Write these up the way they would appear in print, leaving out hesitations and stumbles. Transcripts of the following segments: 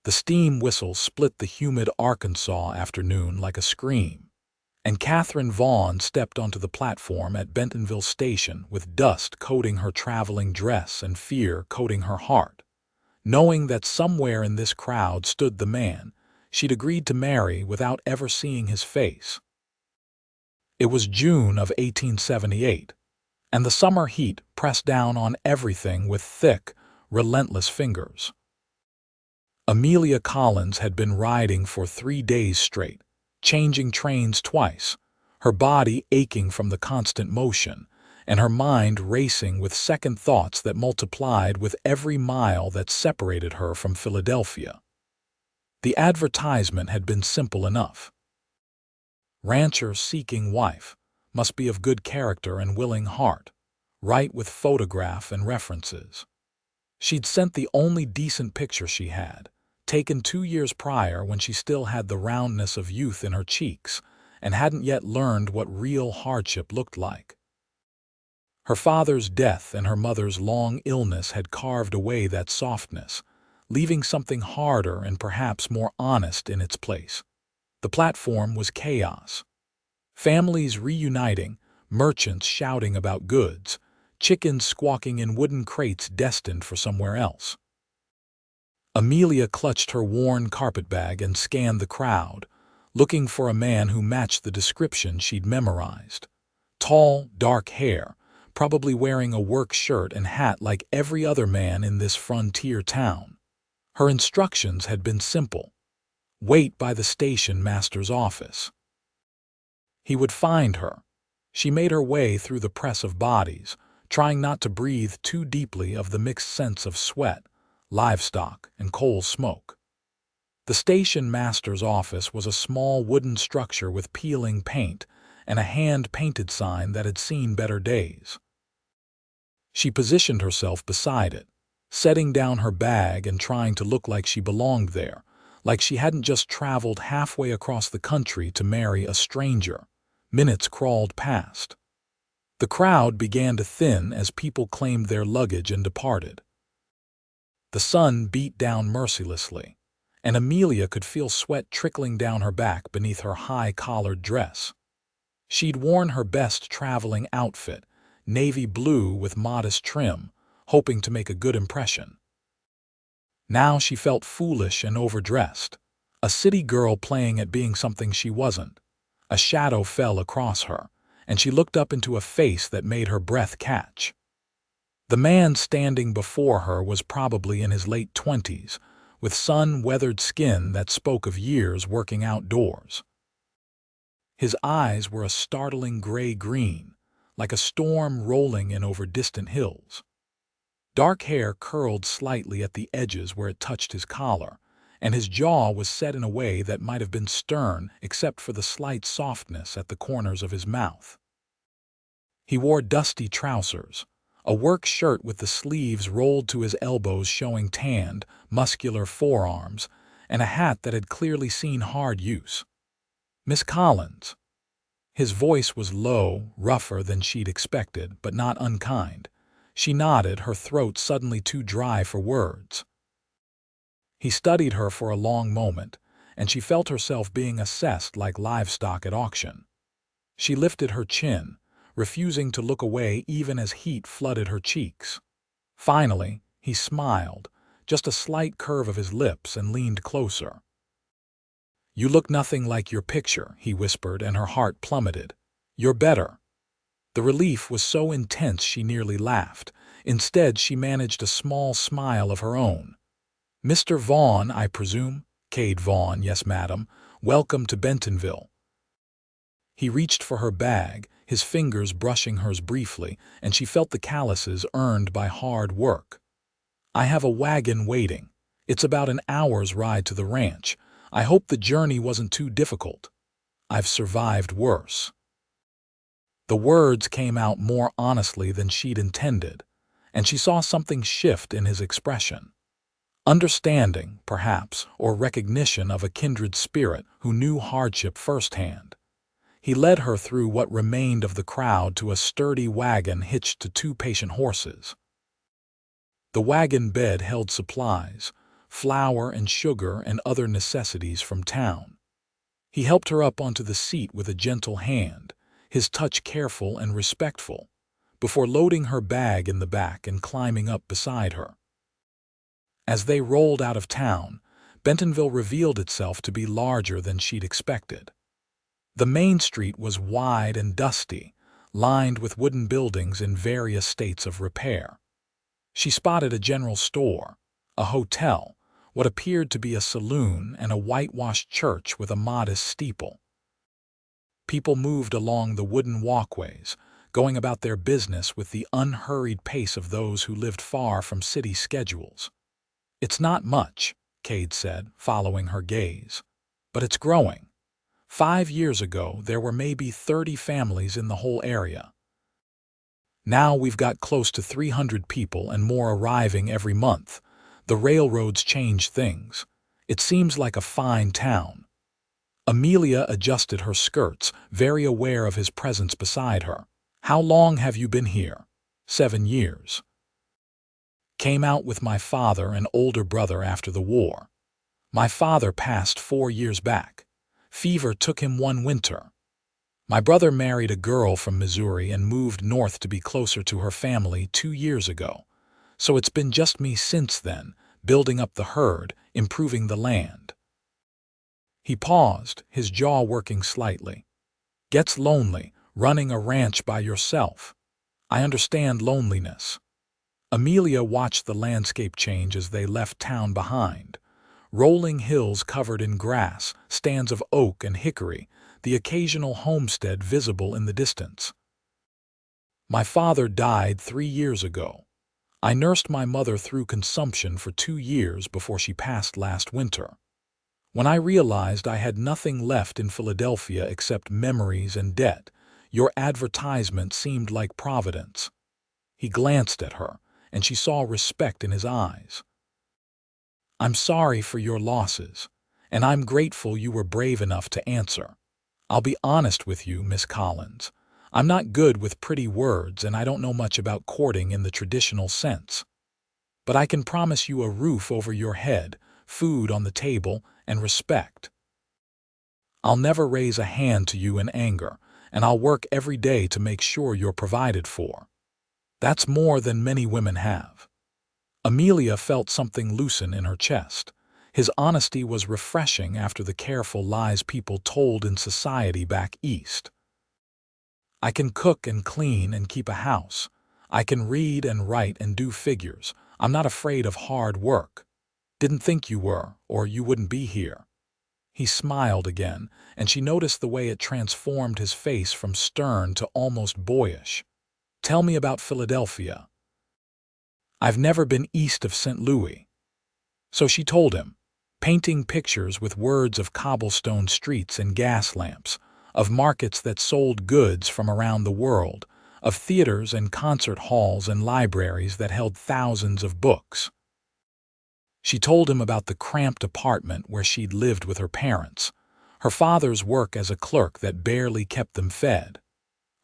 The steam whistle split the humid Arkansas afternoon like a scream, and Catherine Vaughn stepped onto the platform at Bentonville station with dust coating her traveling dress and fear coating her heart, knowing that somewhere in this crowd stood the man she'd agreed to marry without ever seeing his face. It was June of 1878, and the summer heat pressed down on everything with thick, relentless fingers. Amelia Collins had been riding for 3 days straight, changing trains twice, her body aching from the constant motion, and her mind racing with second thoughts that multiplied with every mile that separated her from Philadelphia. The advertisement had been simple enough. Rancher seeking wife, must be of good character and willing heart, write with photograph and references. She'd sent the only decent picture she had, taken 2 years prior when she still had the roundness of youth in her cheeks and hadn't yet learned what real hardship looked like. Her father's death and her mother's long illness had carved away that softness, leaving something harder and perhaps more honest in its place. The platform was chaos. Families reuniting, merchants shouting about goods, chickens squawking in wooden crates destined for somewhere else. Amelia clutched her worn carpetbag and scanned the crowd, looking for a man who matched the description she'd memorized. Tall, dark hair, probably wearing a work shirt and hat like every other man in this frontier town. Her instructions had been simple. Wait by the station master's office. He would find her. She made her way through the press of bodies, trying not to breathe too deeply of the mixed scents of sweat, livestock, and coal smoke. The station master's office was a small wooden structure with peeling paint and a hand-painted sign that had seen better days. She positioned herself beside it, setting down her bag and trying to look like she belonged there, like she hadn't just traveled halfway across the country to marry a stranger. Minutes crawled past. The crowd began to thin as people claimed their luggage and departed. The sun beat down mercilessly, and Amelia could feel sweat trickling down her back beneath her high-collared dress. She'd worn her best traveling outfit, navy blue with modest trim, hoping to make a good impression. Now she felt foolish and overdressed, a city girl playing at being something she wasn't. A shadow fell across her, and she looked up into a face that made her breath catch. The man standing before her was probably in his late 20s, with sun-weathered skin that spoke of years working outdoors. His eyes were a startling gray-green, like a storm rolling in over distant hills. Dark hair curled slightly at the edges where it touched his collar, and his jaw was set in a way that might have been stern except for the slight softness at the corners of his mouth. He wore dusty trousers, a work shirt with the sleeves rolled to his elbows showing tanned, muscular forearms, and a hat that had clearly seen hard use. "Miss Collins." His voice was low, rougher than she'd expected, but not unkind. She nodded, her throat suddenly too dry for words. He studied her for a long moment, and she felt herself being assessed like livestock at auction. She lifted her chin, refusing to look away even as heat flooded her cheeks. Finally, he smiled, just a slight curve of his lips, and leaned closer. "You look nothing like your picture," he whispered, and her heart plummeted. "You're better." The relief was so intense she nearly laughed. Instead, she managed a small smile of her own. "Mr. Vaughn, I presume?" "Cade Vaughn, yes, madam. Welcome to Bentonville." He reached for her bag, his fingers brushing hers briefly, and she felt the calluses earned by hard work. "I have a wagon waiting. It's about an hour's ride to the ranch. I hope the journey wasn't too difficult. I've survived worse." The words came out more honestly than she'd intended, and she saw something shift in his expression. Understanding, perhaps, or recognition of a kindred spirit who knew hardship firsthand. He led her through what remained of the crowd to a sturdy wagon hitched to 2 patient horses. The wagon bed held supplies, flour and sugar and other necessities from town. He helped her up onto the seat with a gentle hand, his touch careful and respectful, before loading her bag in the back and climbing up beside her. As they rolled out of town, Bentonville revealed itself to be larger than she'd expected. The main street was wide and dusty, lined with wooden buildings in various states of repair. She spotted a general store, a hotel, what appeared to be a saloon, and a whitewashed church with a modest steeple. People moved along the wooden walkways, going about their business with the unhurried pace of those who lived far from city schedules. "It's not much," Cade said, following her gaze, "but it's growing. 5 years ago, there were maybe 30 families in the whole area. Now we've got close to 300 people and more arriving every month. The railroads change things. It seems like a fine town." Amelia adjusted her skirts, very aware of his presence beside her. "How long have you been here?" "7 years. Came out with my father and older brother after the war. My father passed 4 years back. Fever took him one winter. My brother married a girl from Missouri and moved north to be closer to her family 2 years ago. So it's been just me since then, building up the herd, improving the land." He paused, his jaw working slightly. "Gets lonely, running a ranch by yourself. I understand loneliness." Amelia watched the landscape change as they left town behind. Rolling hills covered in grass, stands of oak and hickory, the occasional homestead visible in the distance. "My father died 3 years ago. I nursed my mother through consumption for 2 years before she passed last winter. When I realized I had nothing left in Philadelphia except memories and debt, your advertisement seemed like providence." He glanced at her, and she saw respect in his eyes. "I'm sorry for your losses, and I'm grateful you were brave enough to answer. I'll be honest with you, Miss Collins. I'm not good with pretty words, and I don't know much about courting in the traditional sense. But I can promise you a roof over your head, food on the table, and respect. I'll never raise a hand to you in anger, and I'll work every day to make sure you're provided for. That's more than many women have." Amelia felt something loosen in her chest. His honesty was refreshing after the careful lies people told in society back east. "I can cook and clean and keep a house. I can read and write and do figures. I'm not afraid of hard work. Didn't think you were, or you wouldn't be here." He smiled again, and she noticed the way it transformed his face from stern to almost boyish. "Tell me about Philadelphia." "I've never been east of St. Louis." So she told him, painting pictures with words of cobblestone streets and gas lamps, of markets that sold goods from around the world, of theaters and concert halls and libraries that held thousands of books. She told him about the cramped apartment where she'd lived with her parents, her father's work as a clerk that barely kept them fed,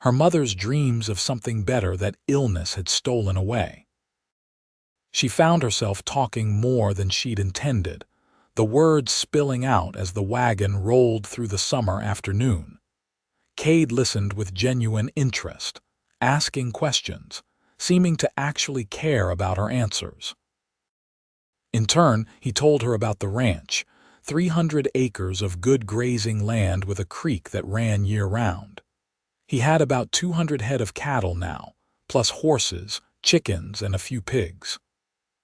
her mother's dreams of something better that illness had stolen away. She found herself talking more than she'd intended, the words spilling out as the wagon rolled through the summer afternoon. Cade listened with genuine interest, asking questions, seeming to actually care about her answers. In turn, he told her about the ranch, 300 acres of good grazing land with a creek that ran year-round. He had about 200 head of cattle now, plus horses, chickens, and a few pigs.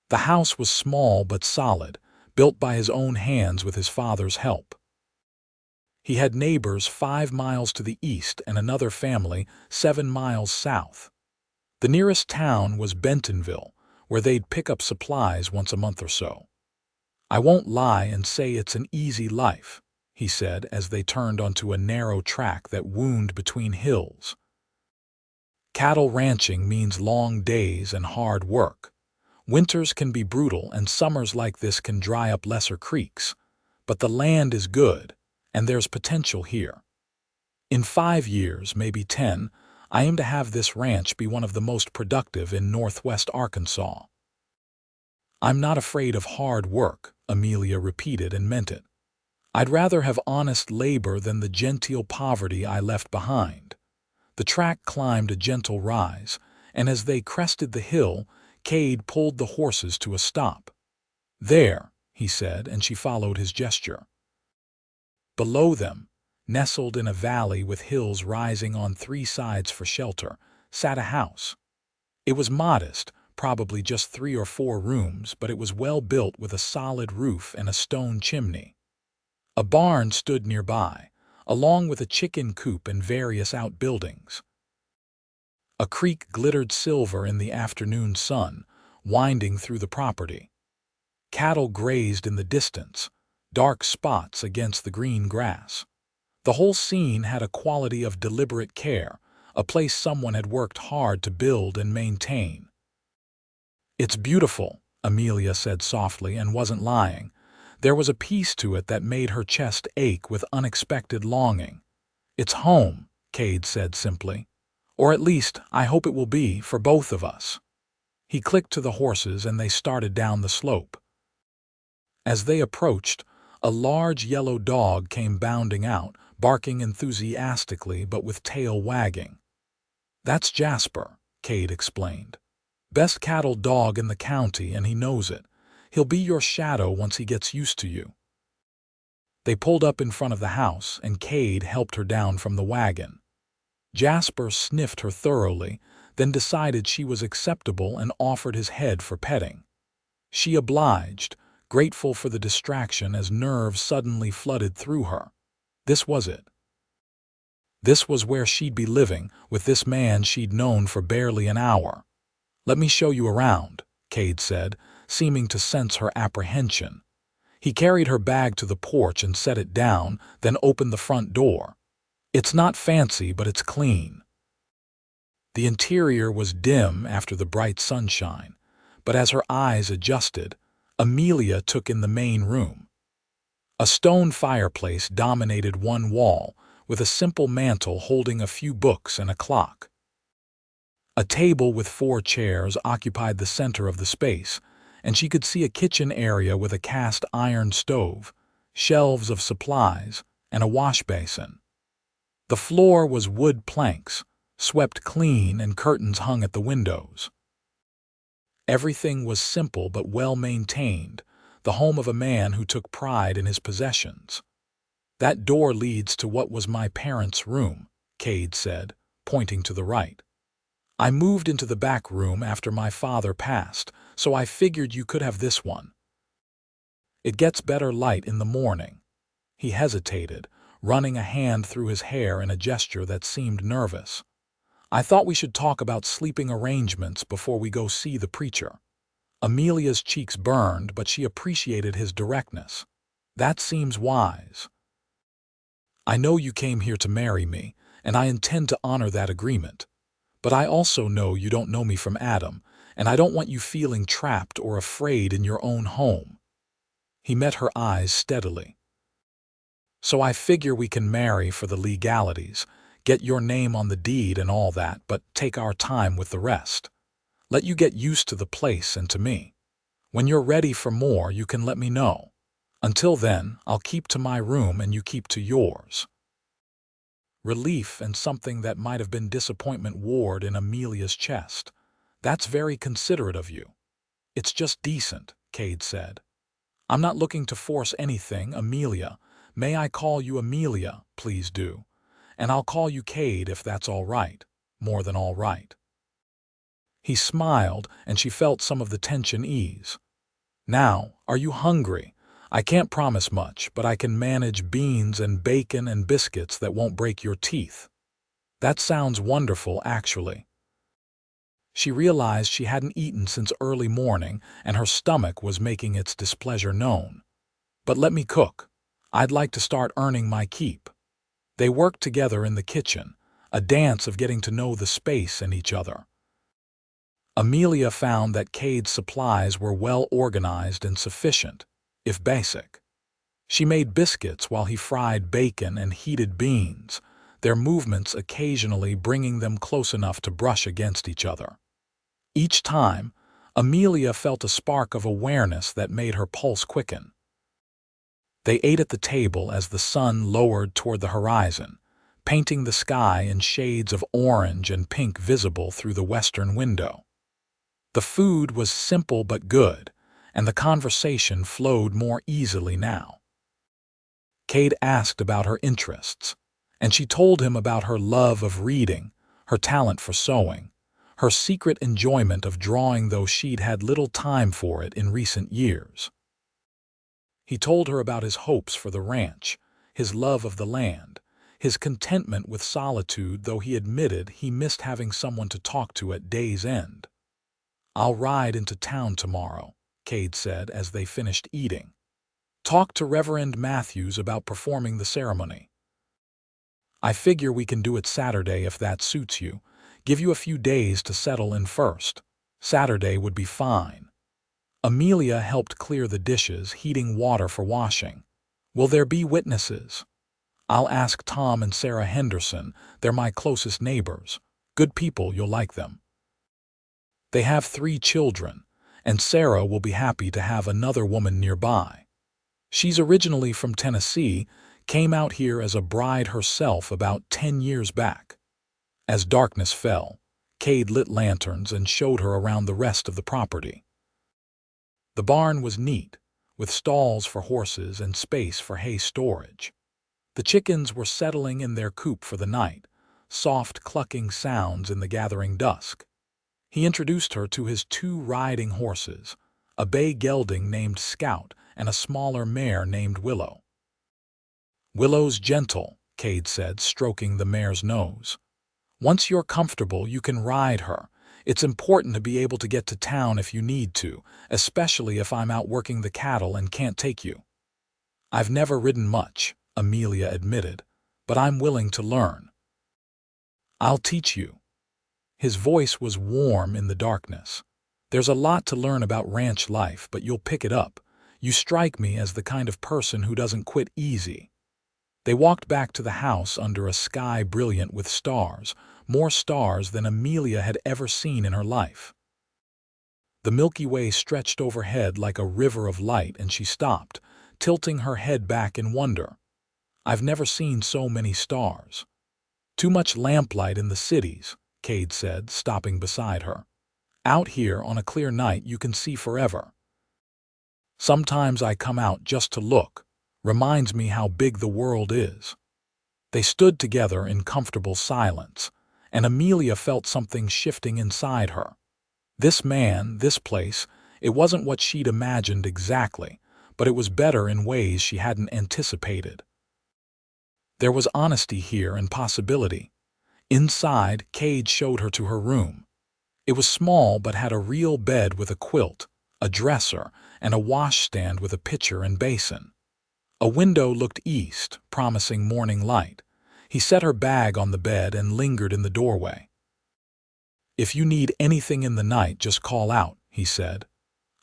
The house was small but solid, built by his own hands with his father's help. He had neighbors 5 miles to the east and another family 7 miles south. The nearest town was Bentonville, where they'd pick up supplies once a month or so. "I won't lie and say it's an easy life," he said as they turned onto a narrow track that wound between hills. "Cattle ranching means long days and hard work. Winters can be brutal and summers like this can dry up lesser creeks, but the land is good, and there's potential here. In 5 years, maybe 10, I aim to have this ranch be one of the most productive in northwest Arkansas. I'm not afraid of hard work, Amelia repeated and meant it. I'd rather have honest labor than the genteel poverty I left behind. The track climbed a gentle rise, and as they crested the hill, Cade pulled the horses to a stop. "There," he said, and she followed his gesture. Below them, nestled in a valley with hills rising on three sides for shelter, sat a house. It was modest, probably just 3 or 4 rooms, but it was well built with a solid roof and a stone chimney. A barn stood nearby, along with a chicken coop and various outbuildings. A creek glittered silver in the afternoon sun, winding through the property. Cattle grazed in the distance, dark spots against the green grass. The whole scene had a quality of deliberate care, a place someone had worked hard to build and maintain. "It's beautiful," Amelia said softly, and wasn't lying. There was a peace to it that made her chest ache with unexpected longing. "It's home," Cade said simply. "Or at least, I hope it will be, for both of us." He clicked to the horses and they started down the slope. As they approached, a large yellow dog came bounding out, barking enthusiastically but with tail wagging. "That's Jasper," Cade explained. "Best cattle dog in the county, and he knows it. He'll be your shadow once he gets used to you." They pulled up in front of the house, and Cade helped her down from the wagon. Jasper sniffed her thoroughly, then decided she was acceptable and offered his head for petting. She obliged, grateful for the distraction as nerves suddenly flooded through her. This was it. This was where she'd be living, with this man she'd known for barely an hour. "Let me show you around," Cade said, seeming to sense her apprehension. He carried her bag to the porch and set it down, then opened the front door. "It's not fancy, but it's clean." The interior was dim after the bright sunshine, but as her eyes adjusted, Amelia took in the main room. A stone fireplace dominated one wall, with a simple mantel holding a few books and a clock. A table with 4 chairs occupied the center of the space, and she could see a kitchen area with a cast iron stove, shelves of supplies, and a wash basin. The floor was wood planks, swept clean, and curtains hung at the windows. Everything was simple but well maintained, the home of a man who took pride in his possessions. "That door leads to what was my parents' room," Cade said, pointing to the right. "I moved into the back room after my father passed, so I figured you could have this one. It gets better light in the morning." He hesitated, running a hand through his hair in a gesture that seemed nervous. "I thought we should talk about sleeping arrangements before we go see the preacher." Amelia's cheeks burned, but she appreciated his directness. "That seems wise. I know you came here to marry me, and I intend to honor that agreement. But I also know you don't know me from Adam, and I don't want you feeling trapped or afraid in your own home." He met her eyes steadily. "So I figure we can marry for the legalities, get your name on the deed and all that, but take our time with the rest. Let you get used to the place and to me. When you're ready for more, you can let me know. Until then, I'll keep to my room and you keep to yours." Relief and something that might have been disappointment warred in Amelia's chest. "That's very considerate of you." "It's just decent," Cade said. "I'm not looking to force anything, Amelia. May I call you Amelia? Please do. And I'll call you Cade if that's all right. More than all right." He smiled, and she felt some of the tension ease. "Now, are you hungry? I can't promise much, but I can manage beans and bacon and biscuits that won't break your teeth." "That sounds wonderful, actually." She realized she hadn't eaten since early morning, and her stomach was making its displeasure known. "But let me cook. I'd like to start earning my keep." They worked together in the kitchen, a dance of getting to know the space and each other. Amelia found that Cade's supplies were well organized and sufficient, if basic. She made biscuits while he fried bacon and heated beans, their movements occasionally bringing them close enough to brush against each other. Each time, Amelia felt a spark of awareness that made her pulse quicken. They ate at the table as the sun lowered toward the horizon, painting the sky in shades of orange and pink visible through the western window. The food was simple but good, and the conversation flowed more easily now. Cade asked about her interests, and she told him about her love of reading, her talent for sewing, her secret enjoyment of drawing, though she'd had little time for it in recent years. He told her about his hopes for the ranch, his love of the land, his contentment with solitude, though he admitted he missed having someone to talk to at day's end. "I'll ride into town tomorrow," Cade said as they finished eating. "Talk to Reverend Matthews about performing the ceremony. I figure we can do it Saturday if that suits you. Give you a few days to settle in first. Saturday would be fine." Amelia helped clear the dishes, heating water for washing. "Will there be witnesses?" "I'll ask Tom and Sarah Henderson. They're my closest neighbors. Good people, you'll like them. They have 3 children, and Sarah will be happy to have another woman nearby. She's originally from Tennessee, came out here as a bride herself about 10 years back." As darkness fell, Cade lit lanterns and showed her around the rest of the property. The barn was neat, with stalls for horses and space for hay storage. The chickens were settling in their coop for the night, soft clucking sounds in the gathering dusk. He introduced her to his 2 riding horses, a bay gelding named Scout and a smaller mare named Willow. "Willow's gentle," Cade said, stroking the mare's nose. "Once you're comfortable, you can ride her. It's important to be able to get to town if you need to, especially if I'm out working the cattle and can't take you." "I've never ridden much," Amelia admitted, "but I'm willing to learn." "I'll teach you." His voice was warm in the darkness. "There's a lot to learn about ranch life, but you'll pick it up. You strike me as the kind of person who doesn't quit easy." They walked back to the house under a sky brilliant with stars, more stars than Amelia had ever seen in her life. The Milky Way stretched overhead like a river of light, and she stopped, tilting her head back in wonder. "I've never seen so many stars." "Too much lamplight in the cities," Cade said, stopping beside her. "Out here on a clear night you can see forever. Sometimes I come out just to look. Reminds me how big the world is." They stood together in comfortable silence, and Amelia felt something shifting inside her. This man, this place, it wasn't what she'd imagined exactly, but it was better in ways she hadn't anticipated. There was honesty here and possibility. Inside, Cade showed her to her room. It was small but had a real bed with a quilt, a dresser, and a washstand with a pitcher and basin. A window looked east, promising morning light. He set her bag on the bed and lingered in the doorway. "If you need anything in the night, just call out," he said.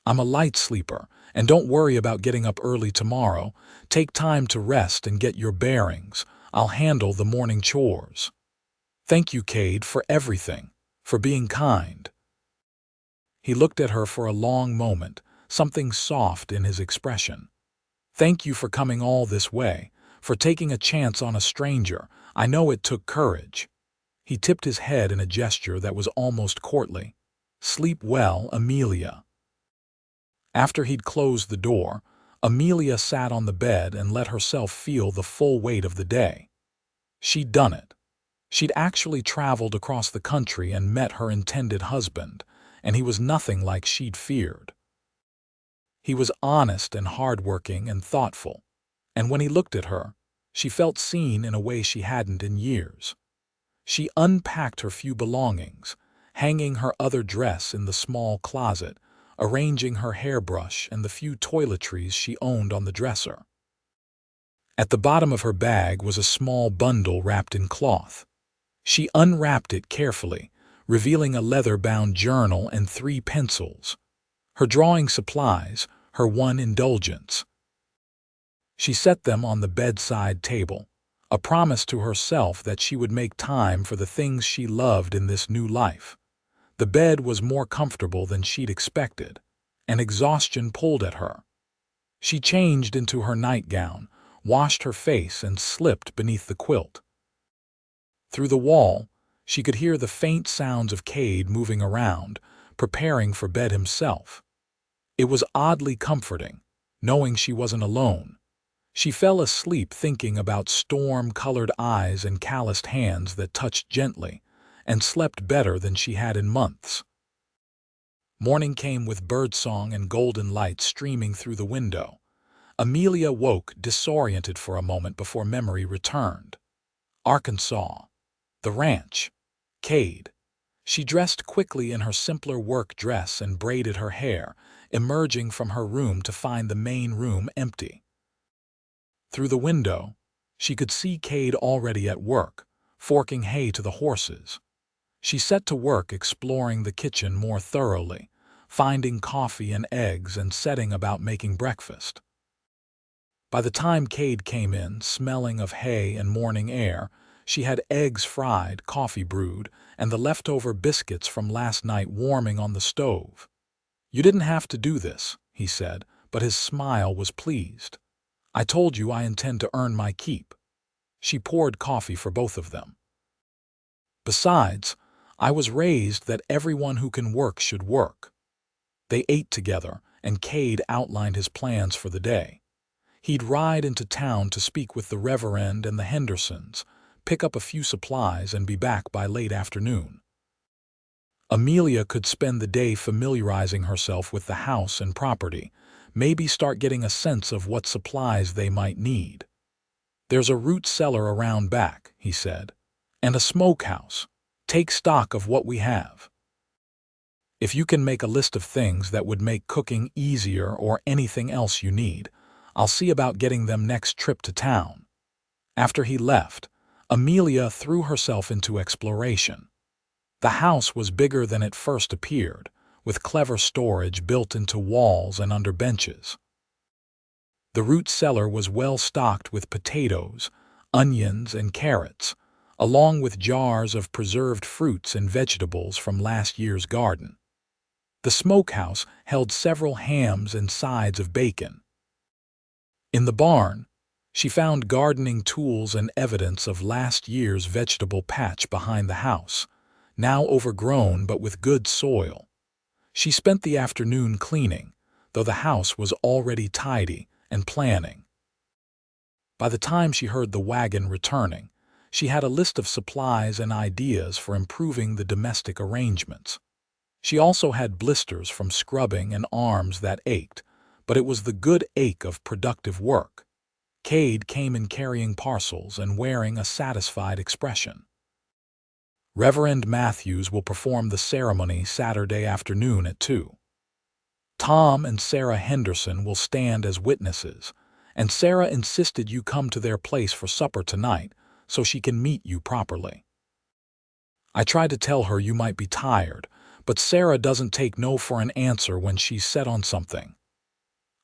"I'm a light sleeper, and don't worry about getting up early tomorrow. Take time to rest and get your bearings. I'll handle the morning chores." "Thank you, Cade, for everything, for being kind." He looked at her for a long moment, something soft in his expression. "Thank you for coming all this way, for taking a chance on a stranger. I know it took courage." He tipped his head in a gesture that was almost courtly. "Sleep well, Amelia." After he'd closed the door, Amelia sat on the bed and let herself feel the full weight of the day. She'd done it. She'd actually traveled across the country and met her intended husband, and he was nothing like she'd feared. He was honest and hardworking and thoughtful, and when he looked at her, she felt seen in a way she hadn't in years. She unpacked her few belongings, hanging her other dress in the small closet, arranging her hairbrush and the few toiletries she owned on the dresser. At the bottom of her bag was a small bundle wrapped in cloth. She unwrapped it carefully, revealing a leather-bound journal and 3 pencils. Her drawing supplies, her one indulgence. She set them on the bedside table, a promise to herself that she would make time for the things she loved in this new life. The bed was more comfortable than she'd expected, and exhaustion pulled at her. She changed into her nightgown, washed her face, and slipped beneath the quilt. Through the wall, she could hear the faint sounds of Cade moving around, preparing for bed himself. It was oddly comforting, knowing she wasn't alone. She fell asleep thinking about storm-colored eyes and calloused hands that touched gently, and slept better than she had in months. Morning came with birdsong and golden light streaming through the window. Amelia woke disoriented for a moment before memory returned. Arkansas. The ranch. Cade. She dressed quickly in her simpler work dress and braided her hair, emerging from her room to find the main room empty. Through the window, she could see Cade already at work, forking hay to the horses. She set to work exploring the kitchen more thoroughly, finding coffee and eggs and setting about making breakfast. By the time Cade came in, smelling of hay and morning air, she had eggs fried, coffee brewed, and the leftover biscuits from last night warming on the stove. "You didn't have to do this," he said, but his smile was pleased. "I told you I intend to earn my keep." She poured coffee for both of them. "Besides, I was raised that everyone who can work should work." They ate together, and Cade outlined his plans for the day. He'd ride into town to speak with the Reverend and the Hendersons, pick up a few supplies, and be back by late afternoon. Amelia could spend the day familiarizing herself with the house and property, maybe start getting a sense of what supplies they might need. "There's a root cellar around back," he said, "and a smokehouse. Take stock of what we have. If you can make a list of things that would make cooking easier or anything else you need, I'll see about getting them next trip to town." After he left, Amelia threw herself into exploration. The house was bigger than it first appeared, with clever storage built into walls and under benches. The root cellar was well stocked with potatoes, onions, and carrots, along with jars of preserved fruits and vegetables from last year's garden. The smokehouse held several hams and sides of bacon. In the barn, she found gardening tools and evidence of last year's vegetable patch behind the house, now overgrown but with good soil. She spent the afternoon cleaning, though the house was already tidy, and planning. By the time she heard the wagon returning, she had a list of supplies and ideas for improving the domestic arrangements. She also had blisters from scrubbing and arms that ached, but it was the good ache of productive work. Cade came in carrying parcels and wearing a satisfied expression. "Reverend Matthews will perform the ceremony Saturday afternoon at 2. Tom and Sarah Henderson will stand as witnesses, and Sarah insisted you come to their place for supper tonight so she can meet you properly. I tried to tell her you might be tired, but Sarah doesn't take no for an answer when she's set on something."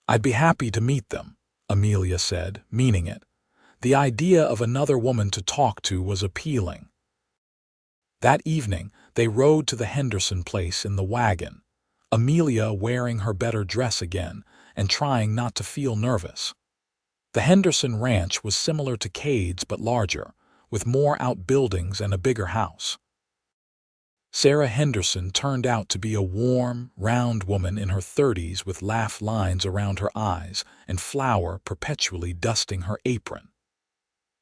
"I'd be happy to meet them," Amelia said, meaning it. The idea of another woman to talk to was appealing. That evening, they rode to the Henderson place in the wagon, Amelia wearing her better dress again and trying not to feel nervous. The Henderson ranch was similar to Cade's but larger, with more outbuildings and a bigger house. Sarah Henderson turned out to be a warm, round woman in her 30s with laugh lines around her eyes and flour perpetually dusting her apron.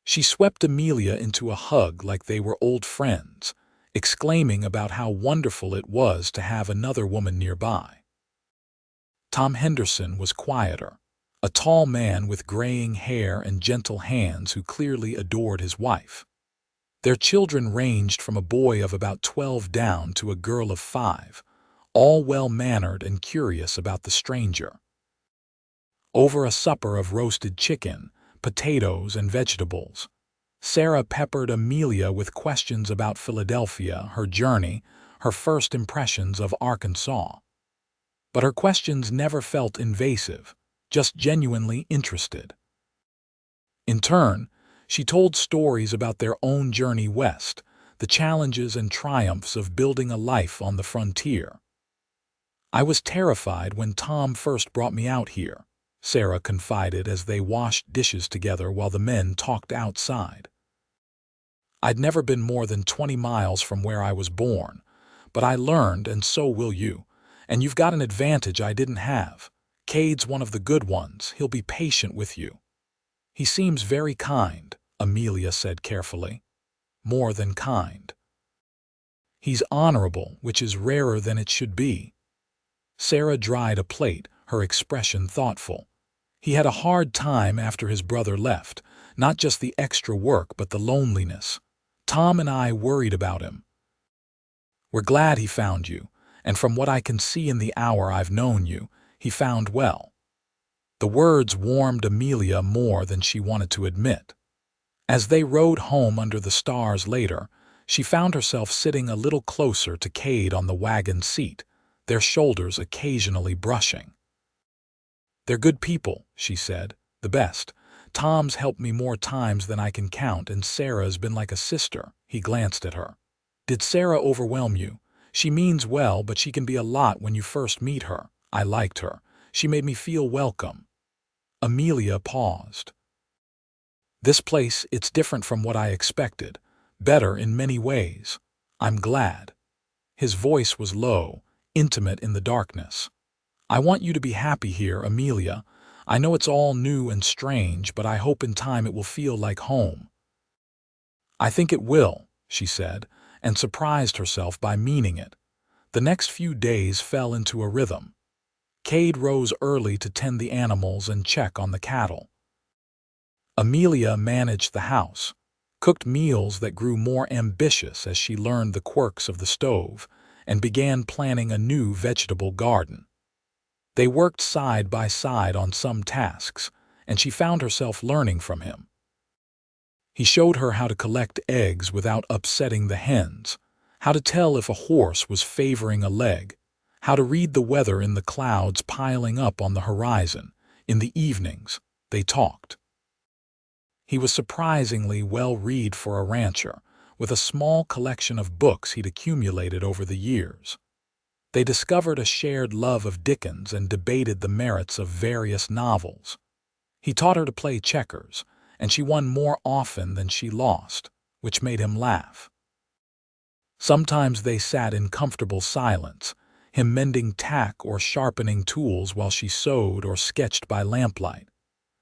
She swept Amelia into a hug like they were old friends, exclaiming about how wonderful it was to have another woman nearby. Tom Henderson was quieter, a tall man with graying hair and gentle hands who clearly adored his wife. Their children ranged from a boy of about 12 down to a girl of 5, all well-mannered and curious about the stranger. Over a supper of roasted chicken, potatoes, and vegetables, Sarah peppered Amelia with questions about Philadelphia, her journey, her first impressions of Arkansas. But her questions never felt invasive, just genuinely interested. In turn, she told stories about their own journey west, the challenges and triumphs of building a life on the frontier. "I was terrified when Tom first brought me out here," Sarah confided as they washed dishes together while the men talked outside. I'd never been more than 20 miles from where I was born, but I learned, and so will you. And you've got an advantage I didn't have. Cade's one of the good ones. He'll be patient with you. He seems very kind, Amelia said carefully. More than kind. He's honorable, which is rarer than it should be. Sarah dried a plate, her expression thoughtful. He had a hard time after his brother left, not just the extra work but the loneliness. Tom and I worried about him. We're glad he found you, and from what I can see in the hour I've known you, he found well. The words warmed Amelia more than she wanted to admit. As they rode home under the stars later, she found herself sitting a little closer to Cade on the wagon seat, their shoulders occasionally brushing. "They're good people," she said, "the best. Tom's helped me more times than I can count, and Sarah's been like a sister." He glanced at her. "Did Sarah overwhelm you? She means well, but she can be a lot when you first meet her. I liked her. She made me feel welcome." Amelia paused. "This place, it's different from what I expected. Better in many ways. I'm glad." His voice was low, intimate in the darkness. "I want you to be happy here, Amelia. I know it's all new and strange, but I hope in time it will feel like home." "I think it will," she said, and surprised herself by meaning it. The next few days fell into a rhythm. Cade rose early to tend the animals and check on the cattle. Amelia managed the house, cooked meals that grew more ambitious as she learned the quirks of the stove, and began planning a new vegetable garden. They worked side by side on some tasks, and she found herself learning from him. He showed her how to collect eggs without upsetting the hens, how to tell if a horse was favoring a leg, how to read the weather in the clouds piling up on the horizon. In the evenings, they talked. He was surprisingly well-read for a rancher, with a small collection of books he'd accumulated over the years. They discovered a shared love of Dickens and debated the merits of various novels. He taught her to play checkers, and she won more often than she lost, which made him laugh. Sometimes they sat in comfortable silence, him mending tack or sharpening tools while she sewed or sketched by lamplight.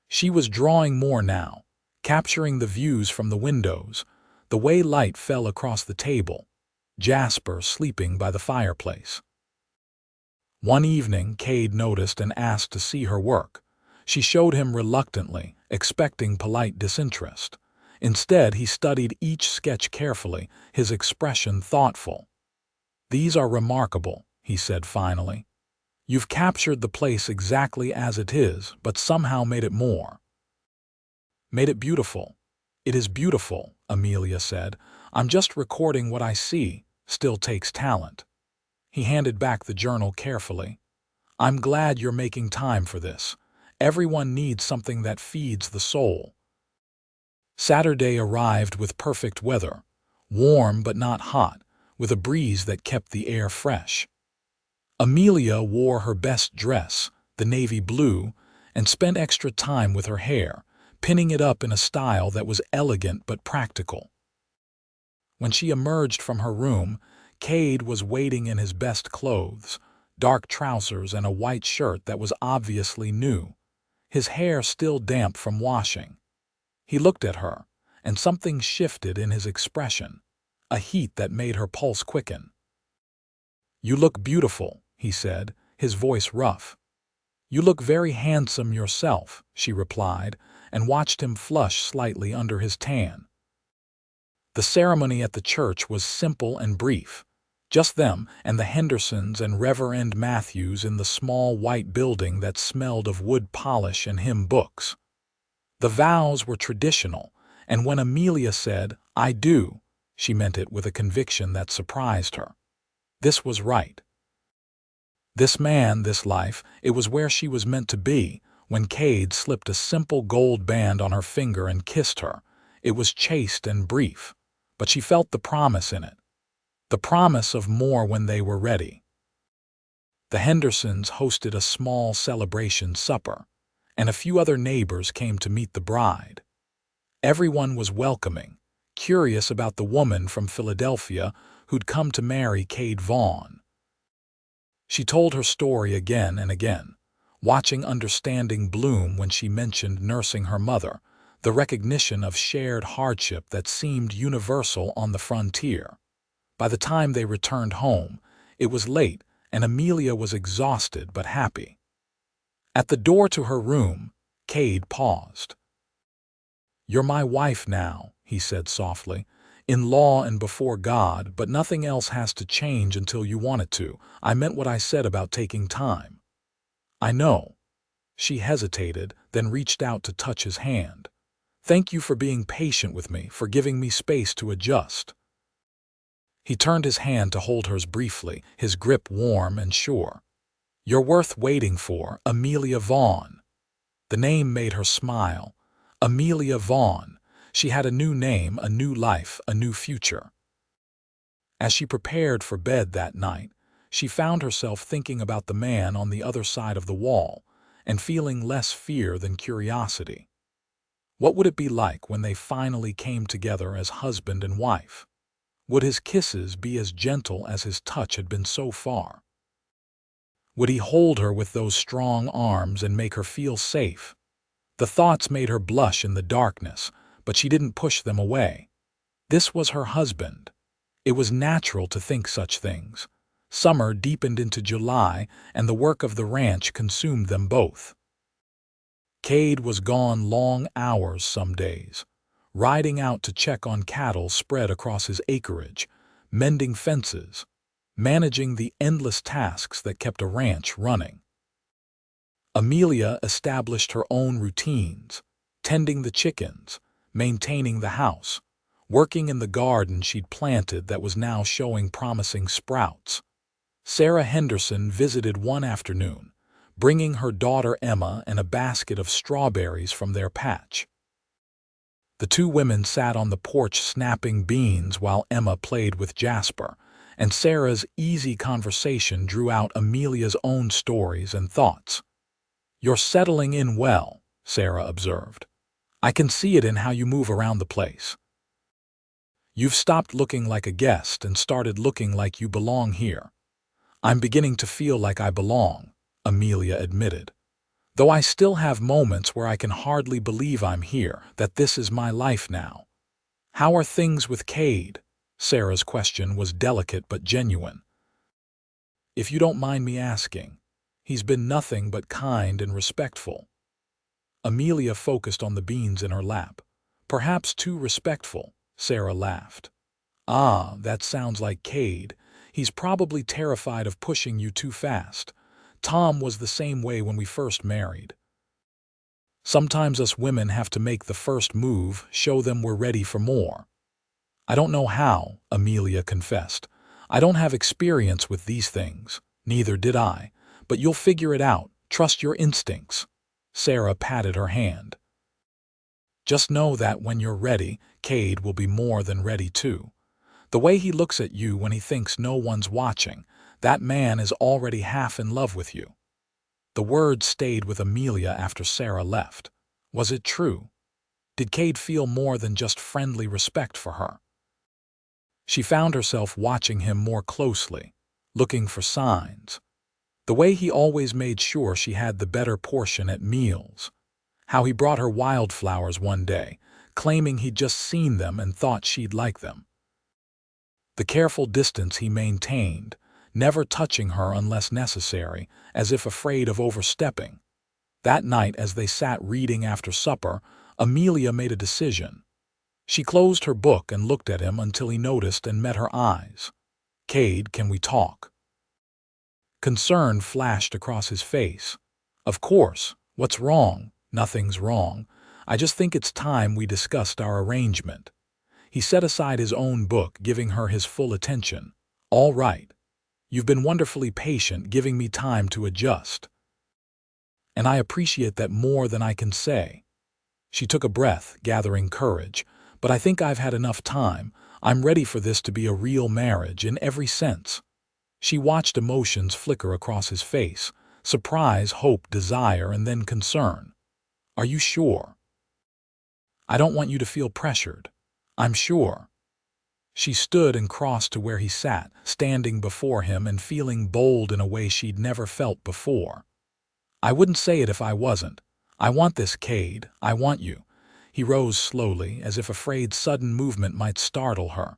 She was drawing more now, capturing the views from the windows, the way light fell across the table, Jasper sleeping by the fireplace. One evening, Cade noticed and asked to see her work. She showed him reluctantly, expecting polite disinterest. Instead, he studied each sketch carefully, his expression thoughtful. "These are remarkable," he said finally. "You've captured the place exactly as it is, but somehow made it more. Made it beautiful." "It is beautiful," Amelia said. "I'm just recording what I see. Still takes talent." He handed back the journal carefully. "I'm glad you're making time for this. Everyone needs something that feeds the soul." Saturday arrived with perfect weather, warm but not hot, with a breeze that kept the air fresh. Amelia wore her best dress, the navy blue, and spent extra time with her hair, pinning it up in a style that was elegant but practical. When she emerged from her room, Cade was waiting in his best clothes, dark trousers and a white shirt that was obviously new, his hair still damp from washing. He looked at her, and something shifted in his expression, a heat that made her pulse quicken. "You look beautiful," he said, his voice rough. "You look very handsome yourself," she replied, and watched him flush slightly under his tan. The ceremony at the church was simple and brief. Just them and the Hendersons and Reverend Matthews in the small white building that smelled of wood polish and hymn books. The vows were traditional, and when Amelia said, "I do," she meant it with a conviction that surprised her. This was right. This man, this life, it was where she was meant to be. When Cade slipped a simple gold band on her finger and kissed her, it was chaste and brief, but she felt the promise in it. The promise of more when they were ready. The Hendersons hosted a small celebration supper. and a few other neighbors came to meet the bride. Everyone was welcoming, curious about the woman from Philadelphia who'd come to marry Cade Vaughn. She told her story again and again, watching understanding bloom when she mentioned nursing her mother, the recognition of shared hardship that seemed universal on the frontier. By the time they returned home, it was late and Amelia was exhausted but happy. At the door to her room, Cade paused. "You're my wife now," he said softly, "in law and before God, but nothing else has to change until you want it to. I meant what I said about taking time." "I know." She hesitated, then reached out to touch his hand. "Thank you for being patient with me, for giving me space to adjust." He turned his hand to hold hers briefly, his grip warm and sure. "You're worth waiting for, Amelia Vaughn." The name made her smile. Amelia Vaughn. She had a new name, a new life, a new future. As she prepared for bed that night, she found herself thinking about the man on the other side of the wall and feeling less fear than curiosity. What would it be like when they finally came together as husband and wife? Would his kisses be as gentle as his touch had been so far? Would he hold her with those strong arms and make her feel safe? The thoughts made her blush in the darkness, but she didn't push them away. This was her husband. It was natural to think such things. Summer deepened into July, and the work of the ranch consumed them both. Cade was gone long hours some days, riding out to check on cattle spread across his acreage, mending fences, managing the endless tasks that kept a ranch running. Amelia established her own routines, tending the chickens, maintaining the house, working in the garden she'd planted that was now showing promising sprouts. Sarah Henderson visited one afternoon, bringing her daughter Emma and a basket of strawberries from their patch. The two women sat on the porch snapping beans while Emma played with Jasper, and Sarah's easy conversation drew out Amelia's own stories and thoughts. "You're settling in well," Sarah observed. "I can see it in how you move around the place. You've stopped looking like a guest and started looking like you belong here." "I'm beginning to feel like I belong," Amelia admitted. "Though I still have moments where I can hardly believe I'm here, that this is my life now." "How are things with Cade?" Sarah's question was delicate but genuine. "If you don't mind me asking." "He's been nothing but kind and respectful." Amelia focused on the beans in her lap. "Perhaps too respectful," Sarah laughed. "Ah, that sounds like Cade. He's probably terrified of pushing you too fast. Tom was the same way when we first married." "Sometimes us women have to make the first move, show them we're ready for more." "I don't know how," Amelia confessed. "I don't have experience with these things. Neither did I. But you'll figure it out. Trust your instincts." Sarah patted her hand. "Just know that when you're ready, Cade will be more than ready too. The way he looks at you when he thinks no one's watching, that man is already half in love with you." The words stayed with Amelia after Sarah left. Was it true? Did Cade feel more than just friendly respect for her? She found herself watching him more closely, looking for signs. The way he always made sure she had the better portion at meals. How he brought her wildflowers one day, claiming he'd just seen them and thought she'd like them. The careful distance he maintained, never touching her unless necessary, as if afraid of overstepping. That night, as they sat reading after supper, Amelia made a decision. She closed her book and looked at him until he noticed and met her eyes. "Cade, can we talk?" Concern flashed across his face. "Of course. What's wrong?" "Nothing's wrong. I just think it's time we discussed our arrangement." He set aside his own book, giving her his full attention. "All right. You've been wonderfully patient, giving me time to adjust. And I appreciate that more than I can say." She took a breath, gathering courage. "But I think I've had enough time. I'm ready for this to be a real marriage in every sense." She watched emotions flicker across his face, surprise, hope, desire, and then concern. Are you sure? I don't want you to feel pressured. I'm sure. She stood and crossed to where he sat, standing before him and feeling bold in a way she'd never felt before. I wouldn't say it if I wasn't. I want this, Cade. I want you. He rose slowly, as if afraid sudden movement might startle her.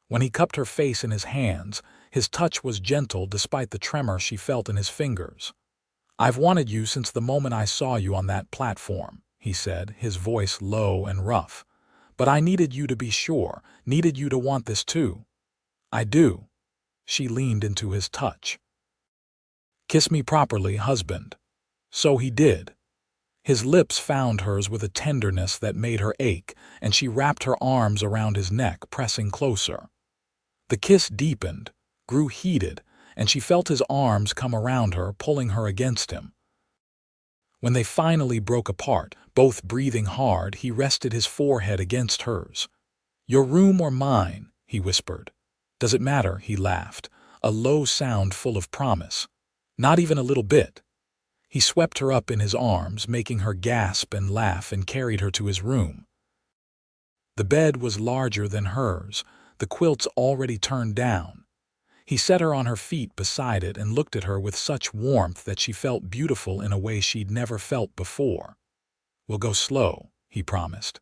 When he cupped her face in his hands, his touch was gentle despite the tremor she felt in his fingers. I've wanted you since the moment I saw you on that platform, he said, his voice low and rough. But I needed you to be sure, needed you to want this too. I do. She leaned into his touch. Kiss me properly, husband. So he did. His lips found hers with a tenderness that made her ache, and she wrapped her arms around his neck, pressing closer. The kiss deepened, grew heated, and she felt his arms come around her, pulling her against him. When they finally broke apart, both breathing hard, he rested his forehead against hers. Your room or mine, he whispered. Does it matter? He laughed, a low sound full of promise. Not even a little bit. He swept her up in his arms, making her gasp and laugh, and carried her to his room. The bed was larger than hers, the quilts already turned down. He set her on her feet beside it and looked at her with such warmth that she felt beautiful in a way she'd never felt before. We'll go slow, he promised.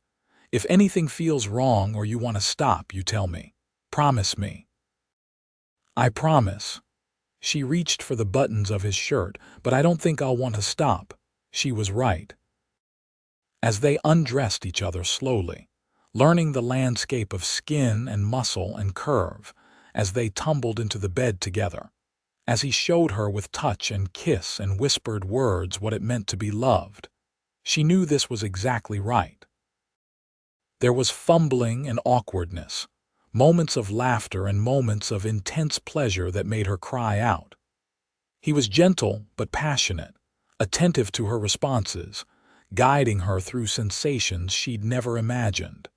If anything feels wrong or you want to stop, you tell me. Promise me. I promise. She reached for the buttons of his shirt, but I don't think I'll want to stop. She was right. As they undressed each other slowly, learning the landscape of skin and muscle and curve, as they tumbled into the bed together, as he showed her with touch and kiss and whispered words what it meant to be loved, she knew this was exactly right. There was fumbling and awkwardness, moments of laughter and moments of intense pleasure that made her cry out. He was gentle but passionate, attentive to her responses, guiding her through sensations she'd never imagined.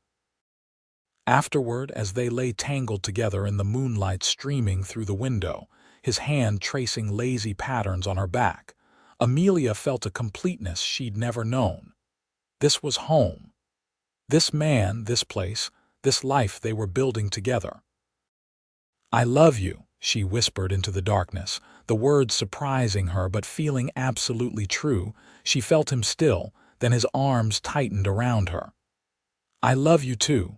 Afterward, as they lay tangled together in the moonlight streaming through the window, his hand tracing lazy patterns on her back, Amelia felt a completeness she'd never known. This was home. This man, this place, this life they were building together. I love you, she whispered into the darkness, the words surprising her but feeling absolutely true. She felt him still, then his arms tightened around her. I love you too.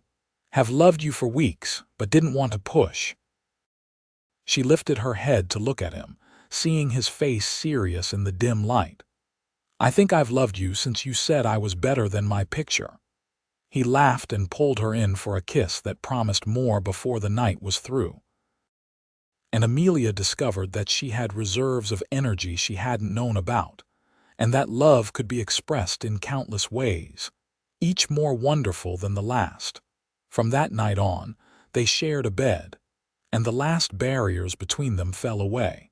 Have loved you for weeks, but didn't want to push. She lifted her head to look at him, seeing his face serious in the dim light. I think I've loved you since you said I was better than my picture. He laughed and pulled her in for a kiss that promised more before the night was through. And Amelia discovered that she had reserves of energy she hadn't known about, and that love could be expressed in countless ways, each more wonderful than the last. From that night on, they shared a bed, and the last barriers between them fell away.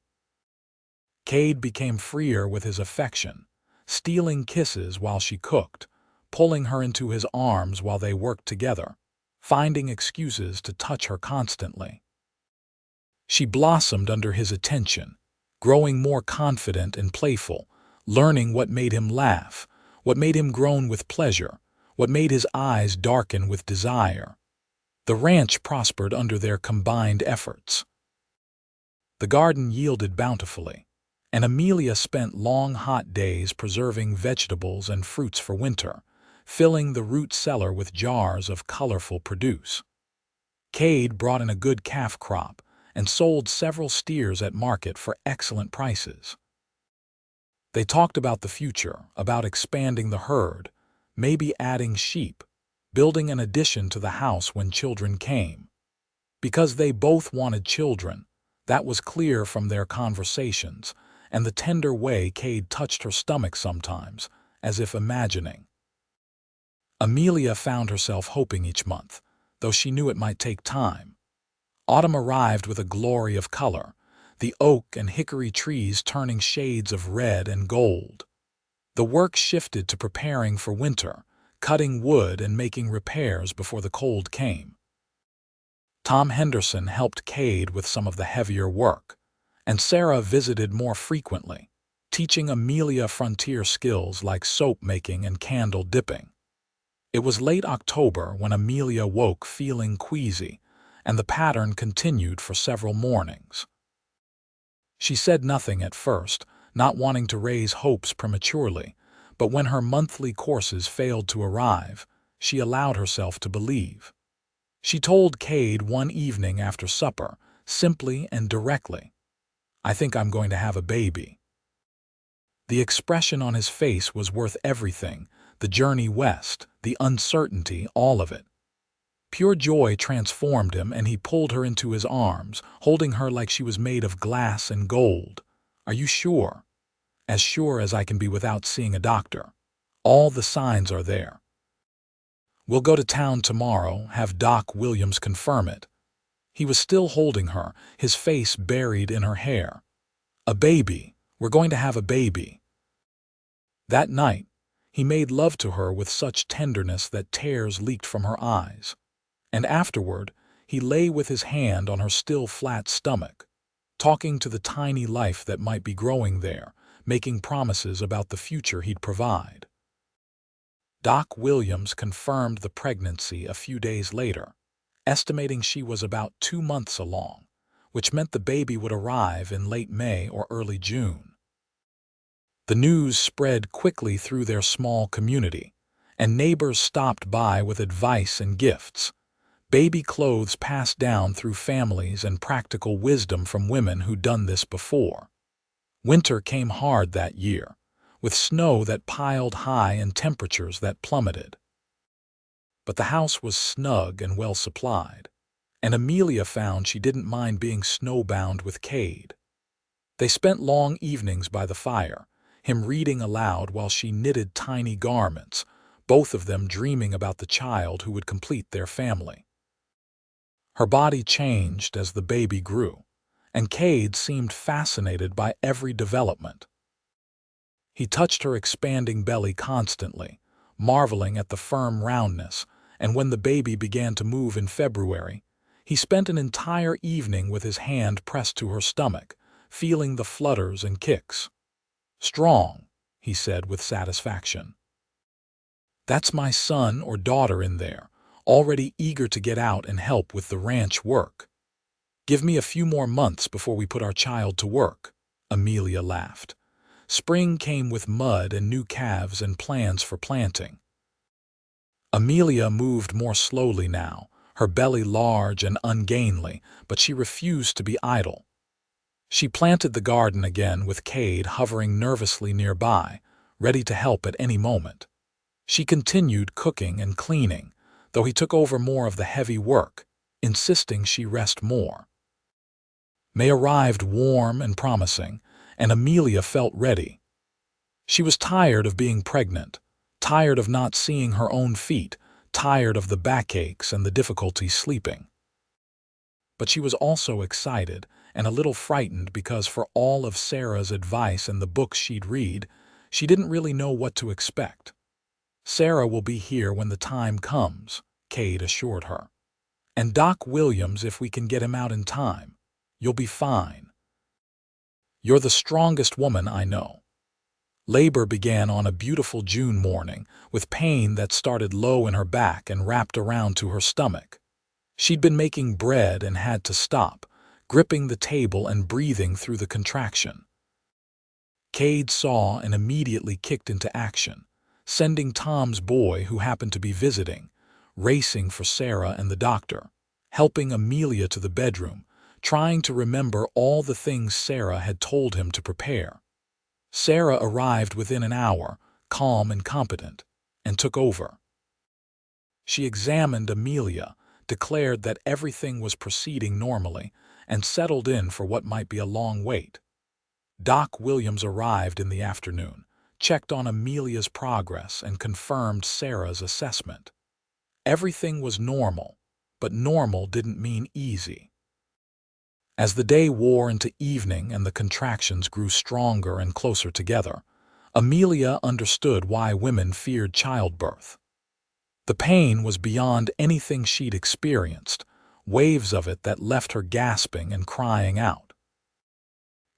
Cade became freer with his affection, stealing kisses while she cooked, pulling her into his arms while they worked together, finding excuses to touch her constantly. She blossomed under his attention, growing more confident and playful, learning what made him laugh, what made him groan with pleasure, what made his eyes darken with desire. The ranch prospered under their combined efforts. The garden yielded bountifully, and Amelia spent long hot days preserving vegetables and fruits for winter, filling the root cellar with jars of colorful produce. Cade brought in a good calf crop and sold several steers at market for excellent prices. They talked about the future, about expanding the herd, maybe adding sheep, building an addition to the house when children came. Because they both wanted children, that was clear from their conversations, and the tender way Cade touched her stomach sometimes, as if imagining. Amelia found herself hoping each month, though she knew it might take time. Autumn arrived with a glory of color, the oak and hickory trees turning shades of red and gold. The work shifted to preparing for winter, cutting wood and making repairs before the cold came. Tom Henderson helped Cade with some of the heavier work, and Sarah visited more frequently, teaching Amelia frontier skills like soap making and candle dipping. It was late October when Amelia woke feeling queasy, and the pattern continued for several mornings. She said nothing at first, not wanting to raise hopes prematurely, but when her monthly courses failed to arrive, she allowed herself to believe. She told Cade one evening after supper, simply and directly, "I think I'm going to have a baby." The expression on his face was worth everything, the journey west, the uncertainty, all of it. Pure joy transformed him, and he pulled her into his arms, holding her like she was made of glass and gold. "Are you sure?" "As sure as I can be without seeing a doctor. All the signs are there." "We'll go to town tomorrow, have Doc Williams confirm it." He was still holding her, his face buried in her hair. "A baby. We're going to have a baby." That night, he made love to her with such tenderness that tears leaked from her eyes. And afterward, he lay with his hand on her still flat stomach, talking to the tiny life that might be growing there, making promises about the future he'd provide. Doc Williams confirmed the pregnancy a few days later, estimating she was about 2 months along, which meant the baby would arrive in late May or early June. The news spread quickly through their small community, and neighbors stopped by with advice and gifts. Baby clothes passed down through families and practical wisdom from women who'd done this before. Winter came hard that year, with snow that piled high and temperatures that plummeted. But the house was snug and well supplied, and Amelia found she didn't mind being snowbound with Cade. They spent long evenings by the fire, him reading aloud while she knitted tiny garments, both of them dreaming about the child who would complete their family. Her body changed as the baby grew, and Cade seemed fascinated by every development. He touched her expanding belly constantly, marveling at the firm roundness, and when the baby began to move in February, he spent an entire evening with his hand pressed to her stomach, feeling the flutters and kicks. "Strong," he said with satisfaction. "That's my son or daughter in there, already eager to get out and help with the ranch work." "Give me a few more months before we put our child to work," Amelia laughed. Spring came with mud and new calves and plans for planting. Amelia moved more slowly now, her belly large and ungainly, but she refused to be idle. She planted the garden again with Cade hovering nervously nearby, ready to help at any moment. She continued cooking and cleaning, though he took over more of the heavy work, insisting she rest more. May arrived warm and promising, and Amelia felt ready. She was tired of being pregnant, tired of not seeing her own feet, tired of the backaches and the difficulty sleeping. But she was also excited and a little frightened because for all of Sarah's advice and the books she'd read, she didn't really know what to expect. "Sarah will be here when the time comes," Cade assured her. "And Doc Williams if we can get him out in time. You'll be fine. You're the strongest woman I know." Labor began on a beautiful June morning, with pain that started low in her back and wrapped around to her stomach. She'd been making bread and had to stop, gripping the table and breathing through the contraction. Cade saw and immediately kicked into action, sending Tom's boy, who happened to be visiting, racing for Sarah and the doctor, helping Amelia to the bedroom, trying to remember all the things Sarah had told him to prepare. Sarah arrived within an hour, calm and competent, and took over. She examined Amelia, declared that everything was proceeding normally, and settled in for what might be a long wait. Doc Williams arrived in the afternoon, checked on Amelia's progress, and confirmed Sarah's assessment. Everything was normal, but normal didn't mean easy. As the day wore into evening and the contractions grew stronger and closer together, Amelia understood why women feared childbirth. The pain was beyond anything she'd experienced, waves of it that left her gasping and crying out.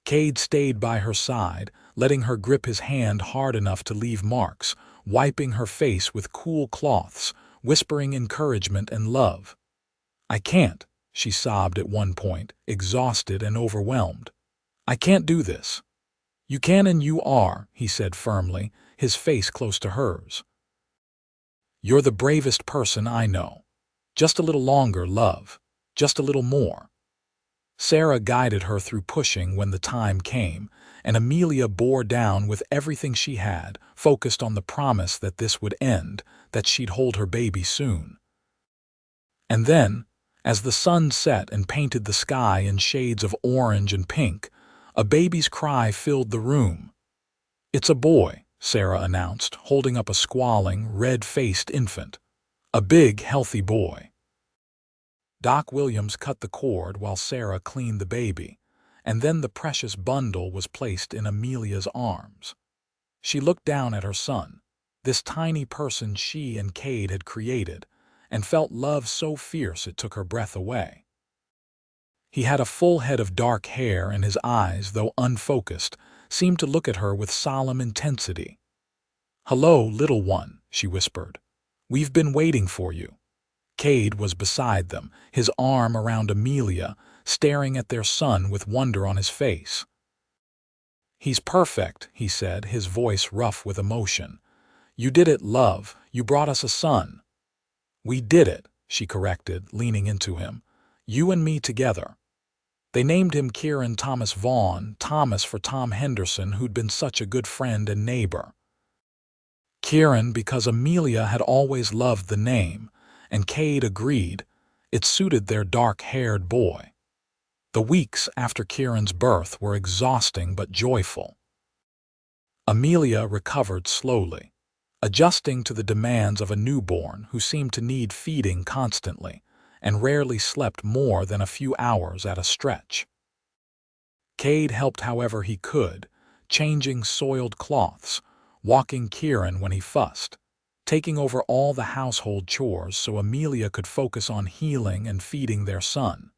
Cade stayed by her side, letting her grip his hand hard enough to leave marks, wiping her face with cool cloths, whispering encouragement and love. "I can't," she sobbed at one point, exhausted and overwhelmed. "I can't do this." "You can and you are," he said firmly, his face close to hers. "You're the bravest person I know. Just a little longer, love. Just a little more." Sarah guided her through pushing when the time came, and Amelia bore down with everything she had, focused on the promise that this would end, that she'd hold her baby soon. And then, as the sun set and painted the sky in shades of orange and pink, a baby's cry filled the room. "It's a boy," Sarah announced, holding up a squalling, red-faced infant. "A big, healthy boy." Doc Williams cut the cord while Sarah cleaned the baby, and then the precious bundle was placed in Amelia's arms. She looked down at her son, this tiny person she and Cade had created, and felt love so fierce it took her breath away. He had a full head of dark hair, and his eyes, though unfocused, seemed to look at her with solemn intensity. "Hello, little one," she whispered. "We've been waiting for you." Cade was beside them, his arm around Amelia, staring at their son with wonder on his face. "He's perfect," he said, his voice rough with emotion. "You did it, love. You brought us a son." "We did it," she corrected, leaning into him. "You and me together." They named him Kieran Thomas Vaughn, Thomas for Tom Henderson, who'd been such a good friend and neighbor. Kieran because Amelia had always loved the name, and Cade agreed. It suited their dark-haired boy. The weeks after Kieran's birth were exhausting but joyful. Amelia recovered slowly, adjusting to the demands of a newborn who seemed to need feeding constantly and rarely slept more than a few hours at a stretch. Cade helped however he could, changing soiled cloths, walking Kieran when he fussed, taking over all the household chores so Amelia could focus on healing and feeding their son.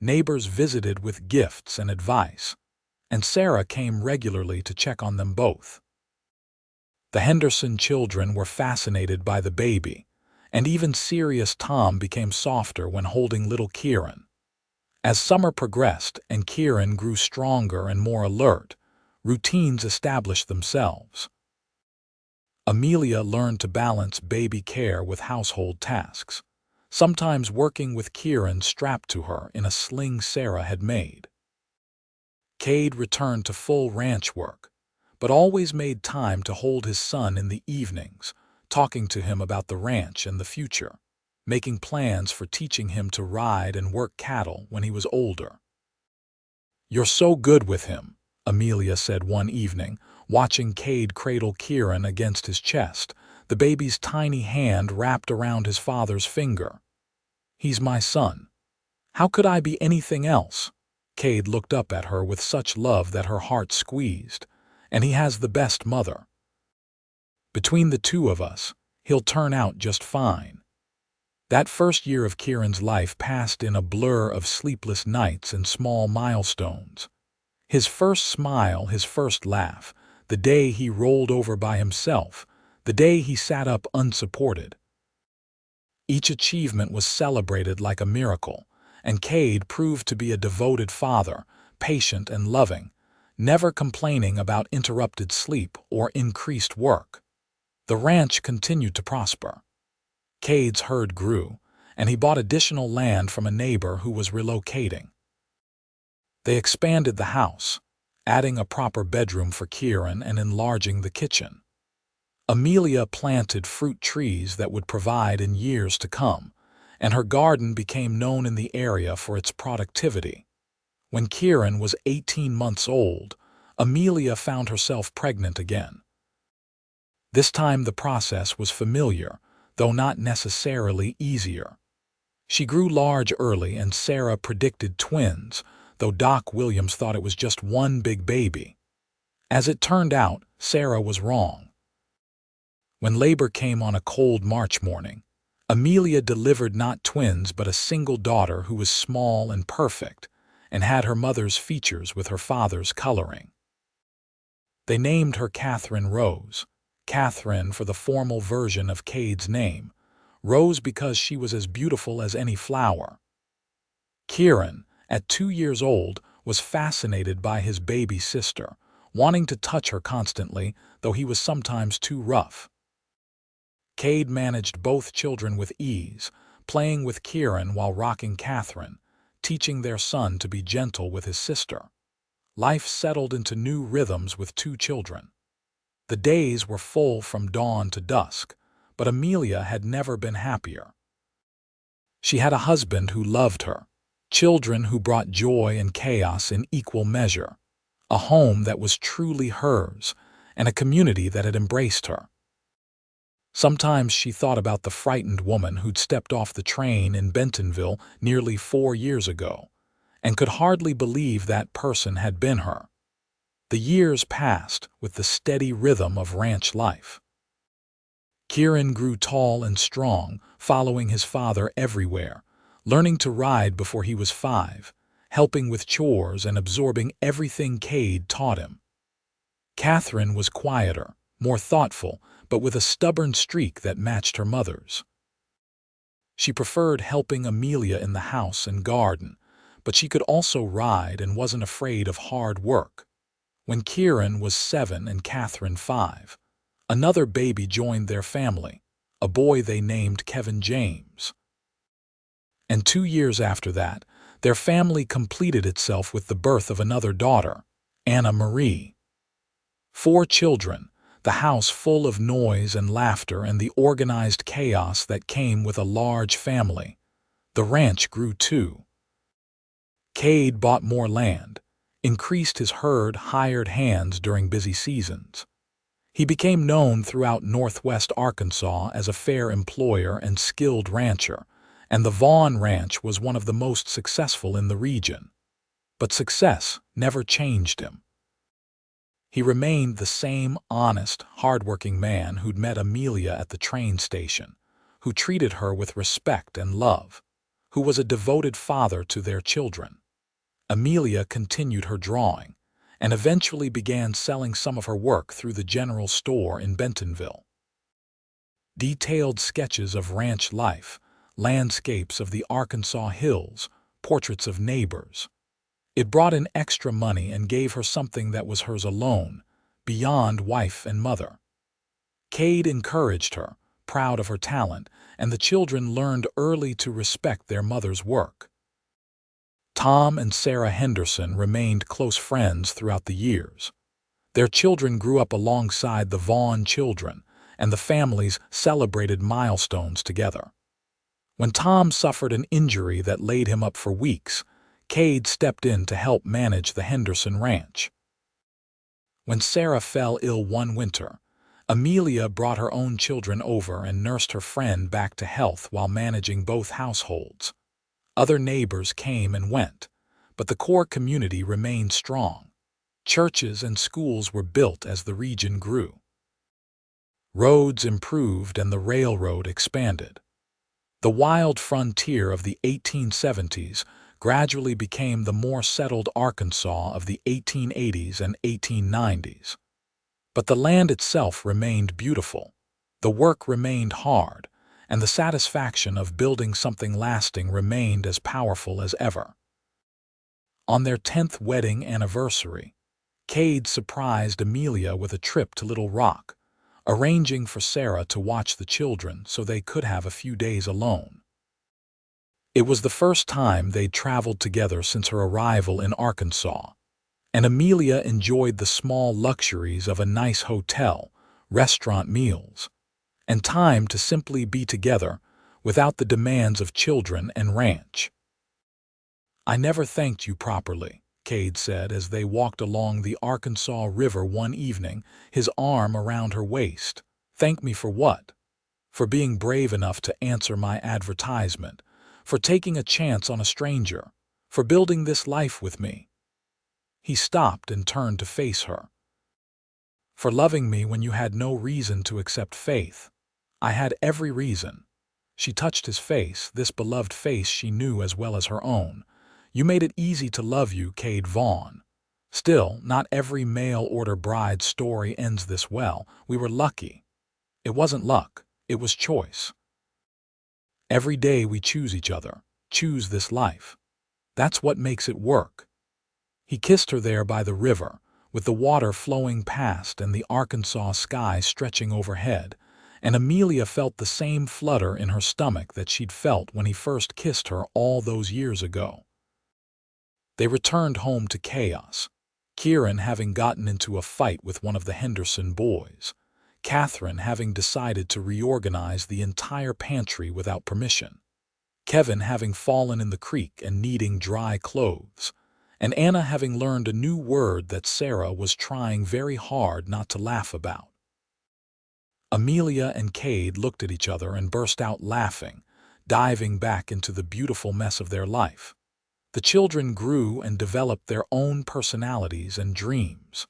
Neighbors visited with gifts and advice, and Sarah came regularly to check on them both. The Henderson children were fascinated by the baby, and even serious Tom became softer when holding little Kieran. As summer progressed and Kieran grew stronger and more alert, routines established themselves. Amelia learned to balance baby care with household tasks, sometimes working with Kieran strapped to her in a sling Sarah had made. Cade returned to full ranch work, but always made time to hold his son in the evenings, talking to him about the ranch and the future, making plans for teaching him to ride and work cattle when he was older. "You're so good with him," Amelia said one evening, watching Cade cradle Kieran against his chest, the baby's tiny hand wrapped around his father's finger. "He's my son. How could I be anything else?" Cade looked up at her with such love that her heart squeezed. "And he has the best mother. Between the two of us, he'll turn out just fine." That first year of Kieran's life passed in a blur of sleepless nights and small milestones. His first smile, his first laugh, the day he rolled over by himself, the day he sat up unsupported. Each achievement was celebrated like a miracle, and Cade proved to be a devoted father, patient and loving, never complaining about interrupted sleep or increased work. The ranch continued to prosper. Cade's herd grew, and he bought additional land from a neighbor who was relocating. They expanded the house, adding a proper bedroom for Kieran and enlarging the kitchen. Amelia planted fruit trees that would provide in years to come, and her garden became known in the area for its productivity. When Kieran was 18 months old, Amelia found herself pregnant again. This time the process was familiar, though not necessarily easier. She grew large early, and Sarah predicted twins, though Doc Williams thought it was just one big baby. As it turned out, Sarah was wrong. When labor came on a cold March morning, Amelia delivered not twins but a single daughter who was small and perfect, and had her mother's features with her father's coloring. They named her Catherine Rose. Catherine for the formal version of Cade's name, Rose because she was as beautiful as any flower. Kieran, at 2 years old, was fascinated by his baby sister, wanting to touch her constantly, though he was sometimes too rough. Cade managed both children with ease, playing with Kieran while rocking Catherine, teaching their son to be gentle with his sister. Life settled into new rhythms with 2 children. The days were full from dawn to dusk, but Amelia had never been happier. She had a husband who loved her, children who brought joy and chaos in equal measure, a home that was truly hers, and a community that had embraced her. Sometimes she thought about the frightened woman who'd stepped off the train in Bentonville nearly 4 years ago, and could hardly believe that person had been her. The years passed with the steady rhythm of ranch life. Kieran grew tall and strong, following his father everywhere, learning to ride before he was 5, helping with chores and absorbing everything Cade taught him. Catherine was quieter, more thoughtful, but with a stubborn streak that matched her mother's. She preferred helping Amelia in the house and garden, but she could also ride and wasn't afraid of hard work. When Kieran was 7 and Catherine 5, another baby joined their family, a boy they named Kevin James. And 2 years after that, their family completed itself with the birth of another daughter, Anna Marie. 4 children, the house full of noise and laughter and the organized chaos that came with a large family. The ranch grew too. Cade bought more land, increased his herd, hired hands during busy seasons. He became known throughout northwest Arkansas as a fair employer and skilled rancher, and the Vaughn Ranch was one of the most successful in the region. But success never changed him. He remained the same honest, hardworking man who'd met Amelia at the train station, who treated her with respect and love, who was a devoted father to their children. Amelia continued her drawing, and eventually began selling some of her work through the general store in Bentonville. Detailed sketches of ranch life, landscapes of the Arkansas hills, portraits of neighbors. It brought in extra money and gave her something that was hers alone, beyond wife and mother. Cade encouraged her, proud of her talent, and the children learned early to respect their mother's work. Tom and Sarah Henderson remained close friends throughout the years. Their children grew up alongside the Vaughn children, and the families celebrated milestones together. When Tom suffered an injury that laid him up for weeks, Cade stepped in to help manage the Henderson ranch. When Sarah fell ill one winter, Amelia brought her own children over and nursed her friend back to health while managing both households. Other neighbors came and went, but the core community remained strong. Churches and schools were built as the region grew. Roads improved and the railroad expanded. The wild frontier of the 1870s gradually became the more settled Arkansas of the 1880s and 1890s. But the land itself remained beautiful, the work remained hard, and the satisfaction of building something lasting remained as powerful as ever. On their 10th wedding anniversary, Cade surprised Amelia with a trip to Little Rock, arranging for Sarah to watch the children so they could have a few days alone. It was the first time they'd traveled together since her arrival in Arkansas, and Amelia enjoyed the small luxuries of a nice hotel, restaurant meals, and time to simply be together without the demands of children and ranch. "I never thanked you properly," Cade said as they walked along the Arkansas River one evening, his arm around her waist. "Thank me for what? For being brave enough to answer my advertisement, for taking a chance on a stranger, for building this life with me." He stopped and turned to face her. "For loving me when you had no reason to accept faith. I had every reason." She touched his face, this beloved face she knew as well as her own. "You made it easy to love you, Cade Vaughn. Still, not every mail-order bride story ends this well. We were lucky. It wasn't luck, it was choice. Every day we choose each other, choose this life. That's what makes it work. He kissed her there by the river, with the water flowing past and the Arkansas sky stretching overhead, and Amelia felt the same flutter in her stomach that she'd felt when he first kissed her all those years ago. They returned home to chaos, Kieran having gotten into a fight with one of the Henderson boys, Catherine having decided to reorganize the entire pantry without permission, Kevin having fallen in the creek and needing dry clothes, and Anna having learned a new word that Sarah was trying very hard not to laugh about. Amelia and Cade looked at each other and burst out laughing, diving back into the beautiful mess of their life. The children grew and developed their own personalities and dreams.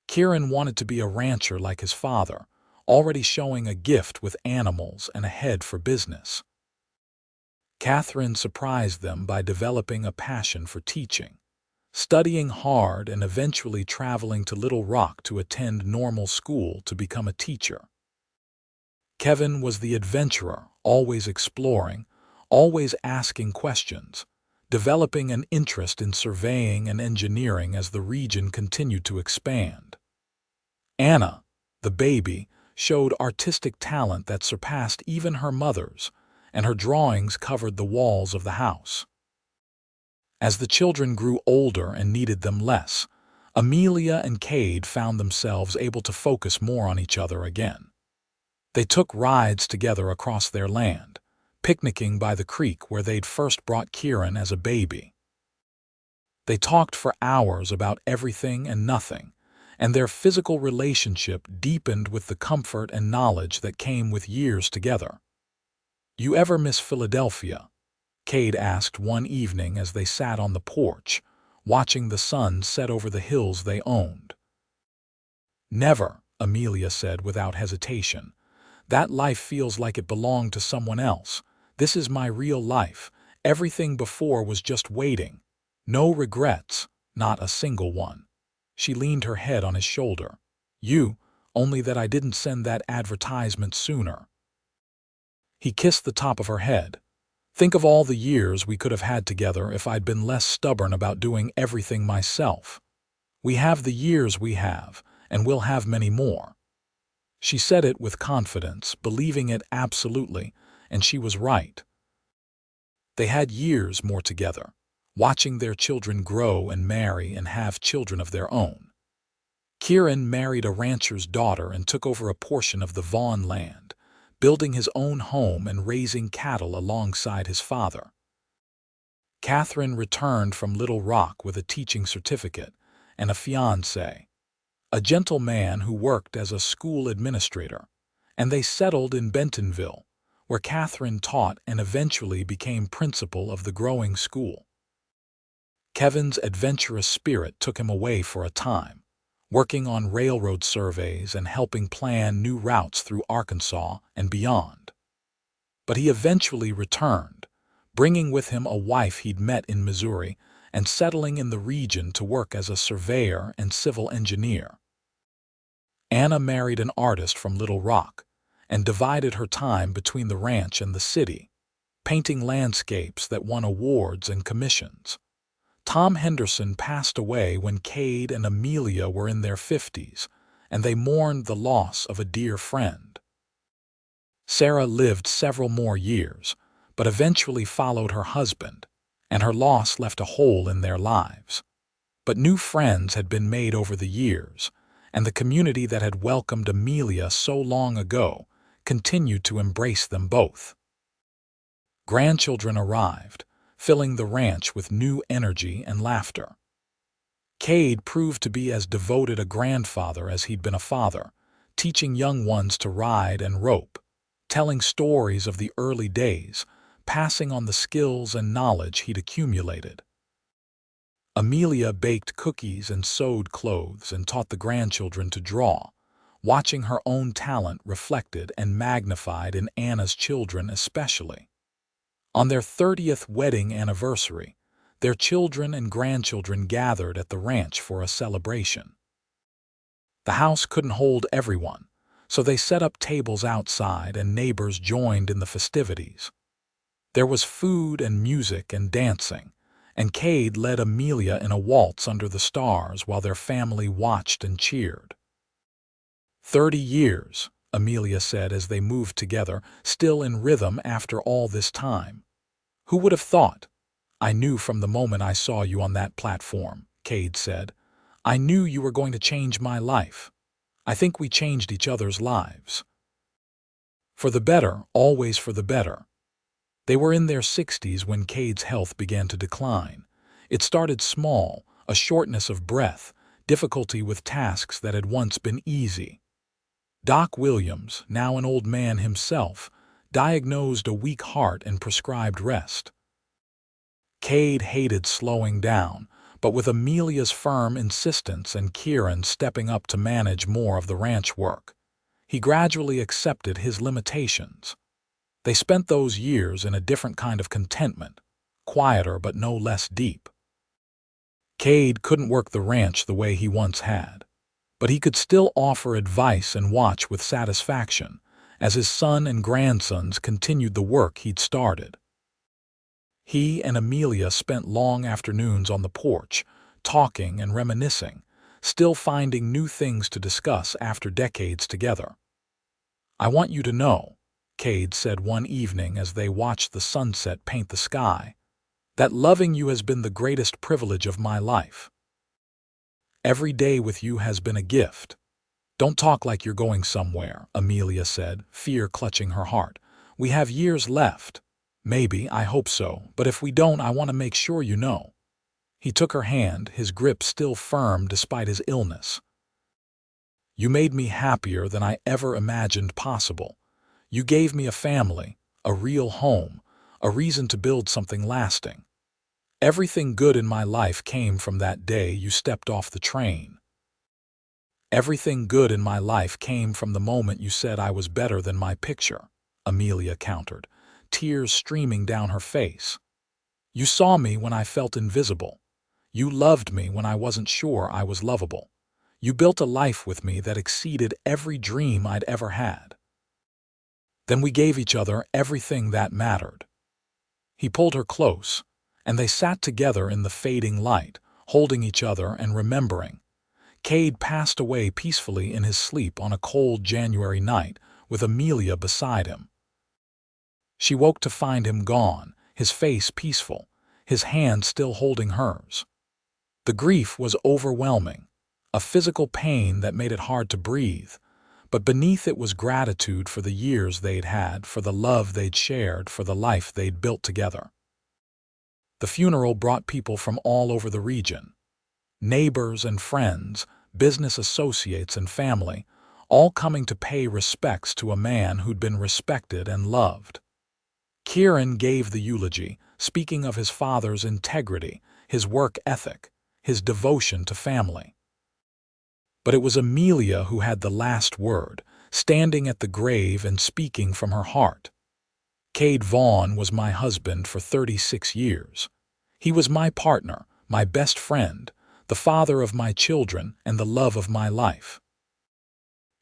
Kieran wanted to be a rancher like his father, already showing a gift with animals and a head for business. Catherine surprised them by developing a passion for teaching, studying hard and eventually traveling to Little Rock to attend normal school to become a teacher. Kevin was the adventurer, always exploring, always asking questions, developing an interest in surveying and engineering as the region continued to expand. Anna, the baby, showed artistic talent that surpassed even her mother's, and her drawings covered the walls of the house. As the children grew older and needed them less, Amelia and Cade found themselves able to focus more on each other again. They took rides together across their land, picnicking by the creek where they'd first brought Kieran as a baby. They talked for hours about everything and nothing, and their physical relationship deepened with the comfort and knowledge that came with years together. "You ever miss Philadelphia?" Cade asked one evening as they sat on the porch, watching the sun set over the hills they owned. "Never," Amelia said without hesitation. "That life feels like it belonged to someone else. This is my real life. Everything before was just waiting. No regrets, not a single one." She leaned her head on his shoulder. Only that I didn't send that advertisement sooner." He kissed the top of her head. "Think of all the years we could have had together if I'd been less stubborn about doing everything myself. We have the years we have, and we'll have many more." She said it with confidence, believing it absolutely, and she was right. They had years more together, watching their children grow and marry and have children of their own. Kieran married a rancher's daughter and took over a portion of the Vaughn land, building his own home and raising cattle alongside his father. Catherine returned from Little Rock with a teaching certificate and a fiancé, a gentle man who worked as a school administrator, and they settled in Bentonville, where Catherine taught and eventually became principal of the growing school. Kevin's adventurous spirit took him away for a time, working on railroad surveys and helping plan new routes through Arkansas and beyond. But he eventually returned, bringing with him a wife he'd met in Missouri and settling in the region to work as a surveyor and civil engineer. Anna married an artist from Little Rock and divided her time between the ranch and the city, painting landscapes that won awards and commissions. Tom Henderson passed away when Cade and Amelia were in their 50s, and they mourned the loss of a dear friend. Sarah lived several more years, but eventually followed her husband, and her loss left a hole in their lives. But new friends had been made over the years, and the community that had welcomed Amelia so long ago continued to embrace them both. Grandchildren arrived, filling the ranch with new energy and laughter. Cade proved to be as devoted a grandfather as he'd been a father, teaching young ones to ride and rope, telling stories of the early days, passing on the skills and knowledge he'd accumulated. Amelia baked cookies and sewed clothes and taught the grandchildren to draw, watching her own talent reflected and magnified in Anna's children especially. On their 30th wedding anniversary, Their children and grandchildren gathered at the ranch for a celebration. The house couldn't hold everyone, so they set up tables outside and neighbors joined in the festivities. There was food and music and dancing, and Cade led Amelia in a waltz under the stars while their family watched and cheered. 30 years, Amelia said as they moved together, still in rhythm after all this time. Who would have thought? I knew from the moment I saw you on that platform, Cade said. I knew you were going to change my life. I think we changed each other's lives. For the better, always for the better. They were in their 60s when Cade's health began to decline. It started small, a shortness of breath, difficulty with tasks that had once been easy. Doc Williams, now an old man himself, diagnosed a weak heart and prescribed rest. Cade hated slowing down, but with Amelia's firm insistence and Kieran stepping up to manage more of the ranch work, he gradually accepted his limitations. They spent those years in a different kind of contentment, quieter but no less deep. Cade couldn't work the ranch the way he once had, but he could still offer advice and watch with satisfaction as his son and grandsons continued the work he'd started. He and Amelia spent long afternoons on the porch, talking and reminiscing, still finding new things to discuss after decades together. I want you to know, Cade said one evening as they watched the sunset paint the sky, that loving you has been the greatest privilege of my life. Every day with you has been a gift. Don't talk like you're going somewhere, Amelia said, fear clutching her heart. We have years left. Maybe, I hope so, but if we don't, I want to make sure you know. He took her hand, his grip still firm despite his illness. You made me happier than I ever imagined possible. You gave me a family, a real home, a reason to build something lasting. Everything good in my life came from that day you stepped off the train. Everything good in my life came from the moment you said I was better than my picture, Amelia countered, tears streaming down her face. You saw me when I felt invisible. You loved me when I wasn't sure I was lovable. You built a life with me that exceeded every dream I'd ever had. Then we gave each other everything that mattered. He pulled her close, and they sat together in the fading light, holding each other and remembering. Cade passed away peacefully in his sleep on a cold January night, with Amelia beside him. She woke to find him gone, his face peaceful, his hand still holding hers. The grief was overwhelming, a physical pain that made it hard to breathe, but beneath it was gratitude for the years they'd had, for the love they'd shared, for the life they'd built together. The funeral brought people from all over the region. Neighbors and friends, business associates and family, all coming to pay respects to a man who'd been respected and loved. Kieran gave the eulogy, speaking of his father's integrity, his work ethic, his devotion to family. But it was Amelia who had the last word, standing at the grave and speaking from her heart. Cade Vaughn was my husband for 36 years. He was my partner, my best friend, the father of my children, and the love of my life.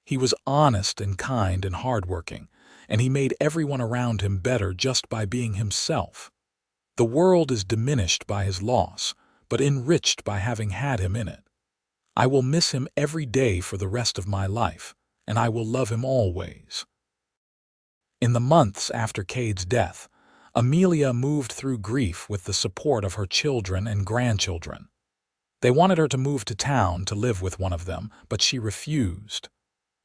He was honest and kind and hardworking, and he made everyone around him better just by being himself. The world is diminished by his loss, but enriched by having had him in it. I will miss him every day for the rest of my life, and I will love him always. In the months after Cade's death, Amelia moved through grief with the support of her children and grandchildren. They wanted her to move to town to live with one of them, but she refused.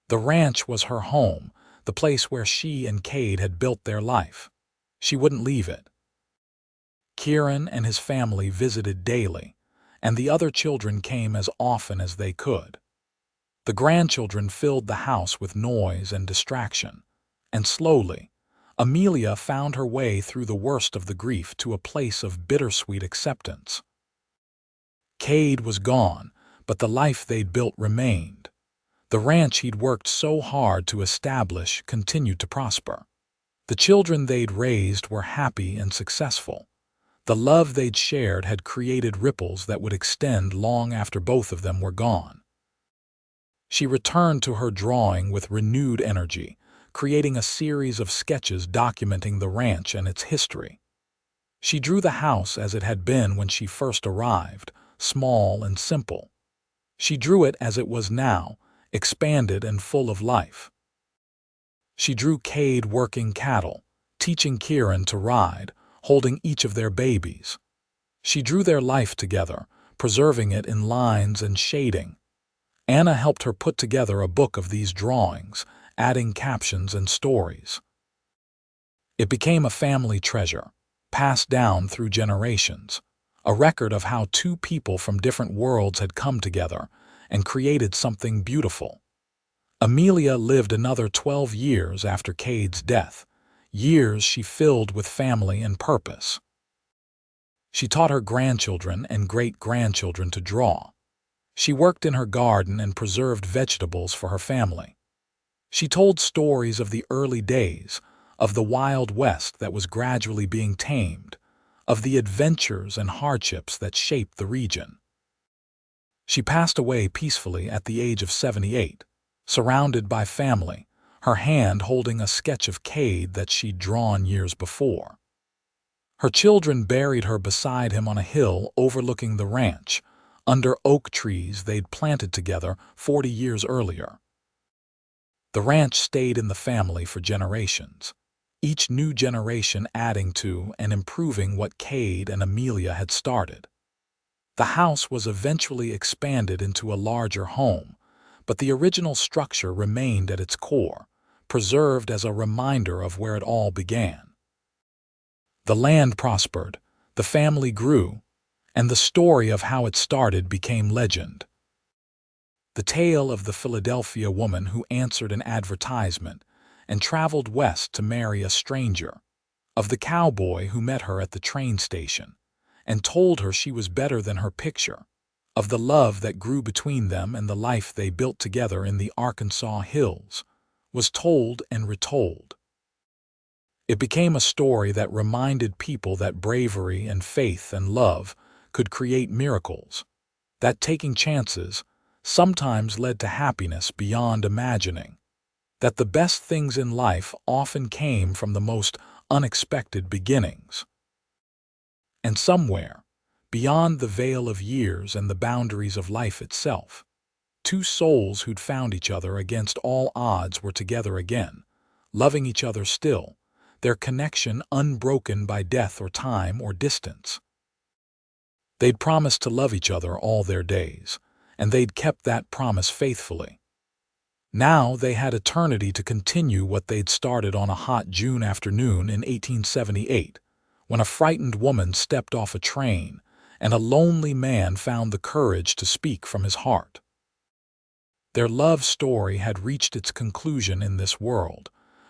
The ranch was her home, the place where she and Cade had built their life. She wouldn't leave it. Kieran and his family visited daily, and the other children came as often as they could. The grandchildren filled the house with noise and distraction, and slowly, Amelia found her way through the worst of the grief to a place of bittersweet acceptance. Cade was gone, but the life they'd built remained. The ranch he'd worked so hard to establish continued to prosper. The children they'd raised were happy and successful. The love they'd shared had created ripples that would extend long after both of them were gone. She returned to her drawing with renewed energy, creating a series of sketches documenting the ranch and its history. She drew the house as it had been when she first arrived, small and simple. She drew it as it was now, expanded and full of life. She drew Cade working cattle, teaching Kieran to ride, holding each of their babies. She drew their life together, preserving it in lines and shading. Anna helped her put together a book of these drawings, adding captions and stories. It became a family treasure, passed down through generations, a record of how two people from different worlds had come together and created something beautiful. Amelia lived another 12 years after Cade's death, years she filled with family and purpose. She taught her grandchildren and great-grandchildren to draw. She worked in her garden and preserved vegetables for her family. She told stories of the early days, of the Wild West that was gradually being tamed, of the adventures and hardships that shaped the region. She passed away peacefully at the age of 78, surrounded by family, her hand holding a sketch of Cade that she'd drawn years before. Her children buried her beside him on a hill overlooking the ranch, under oak trees they'd planted together 40 years earlier. The ranch stayed in the family for generations, each new generation adding to and improving what Cade and Amelia had started. The house was eventually expanded into a larger home, but the original structure remained at its core, preserved as a reminder of where it all began. The land prospered, the family grew, and the story of how it started became legend. The tale of the Philadelphia woman who answered an advertisement and traveled west to marry a stranger, of the cowboy who met her at the train station and told her she was better than her picture, of the love that grew between them and the life they built together in the Arkansas hills, was told and retold. It became a story that reminded people that bravery and faith and love could create miracles, that taking chances sometimes led to happiness beyond imagining, that the best things in life often came from the most unexpected beginnings. And somewhere, beyond the veil of years and the boundaries of life itself, two souls who'd found each other against all odds were together again, loving each other still, their connection unbroken by death or time or distance. They'd promised to love each other all their days, and they'd kept that promise faithfully. Now they had eternity to continue what they'd started on a hot June afternoon in 1878, when a frightened woman stepped off a train and a lonely man found the courage to speak from his heart. Their love story had reached its conclusion in this world,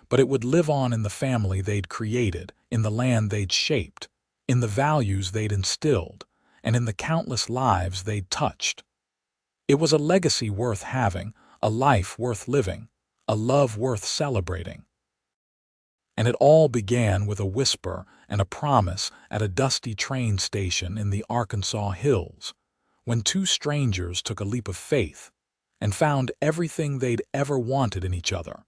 but it would live on in the family they'd created, in the land they'd shaped, in the values they'd instilled, and in the countless lives they'd touched. It was a legacy worth having, a life worth living, a love worth celebrating. And it all began with a whisper and a promise at a dusty train station in the Arkansas hills, when two strangers took a leap of faith and found everything they'd ever wanted in each other.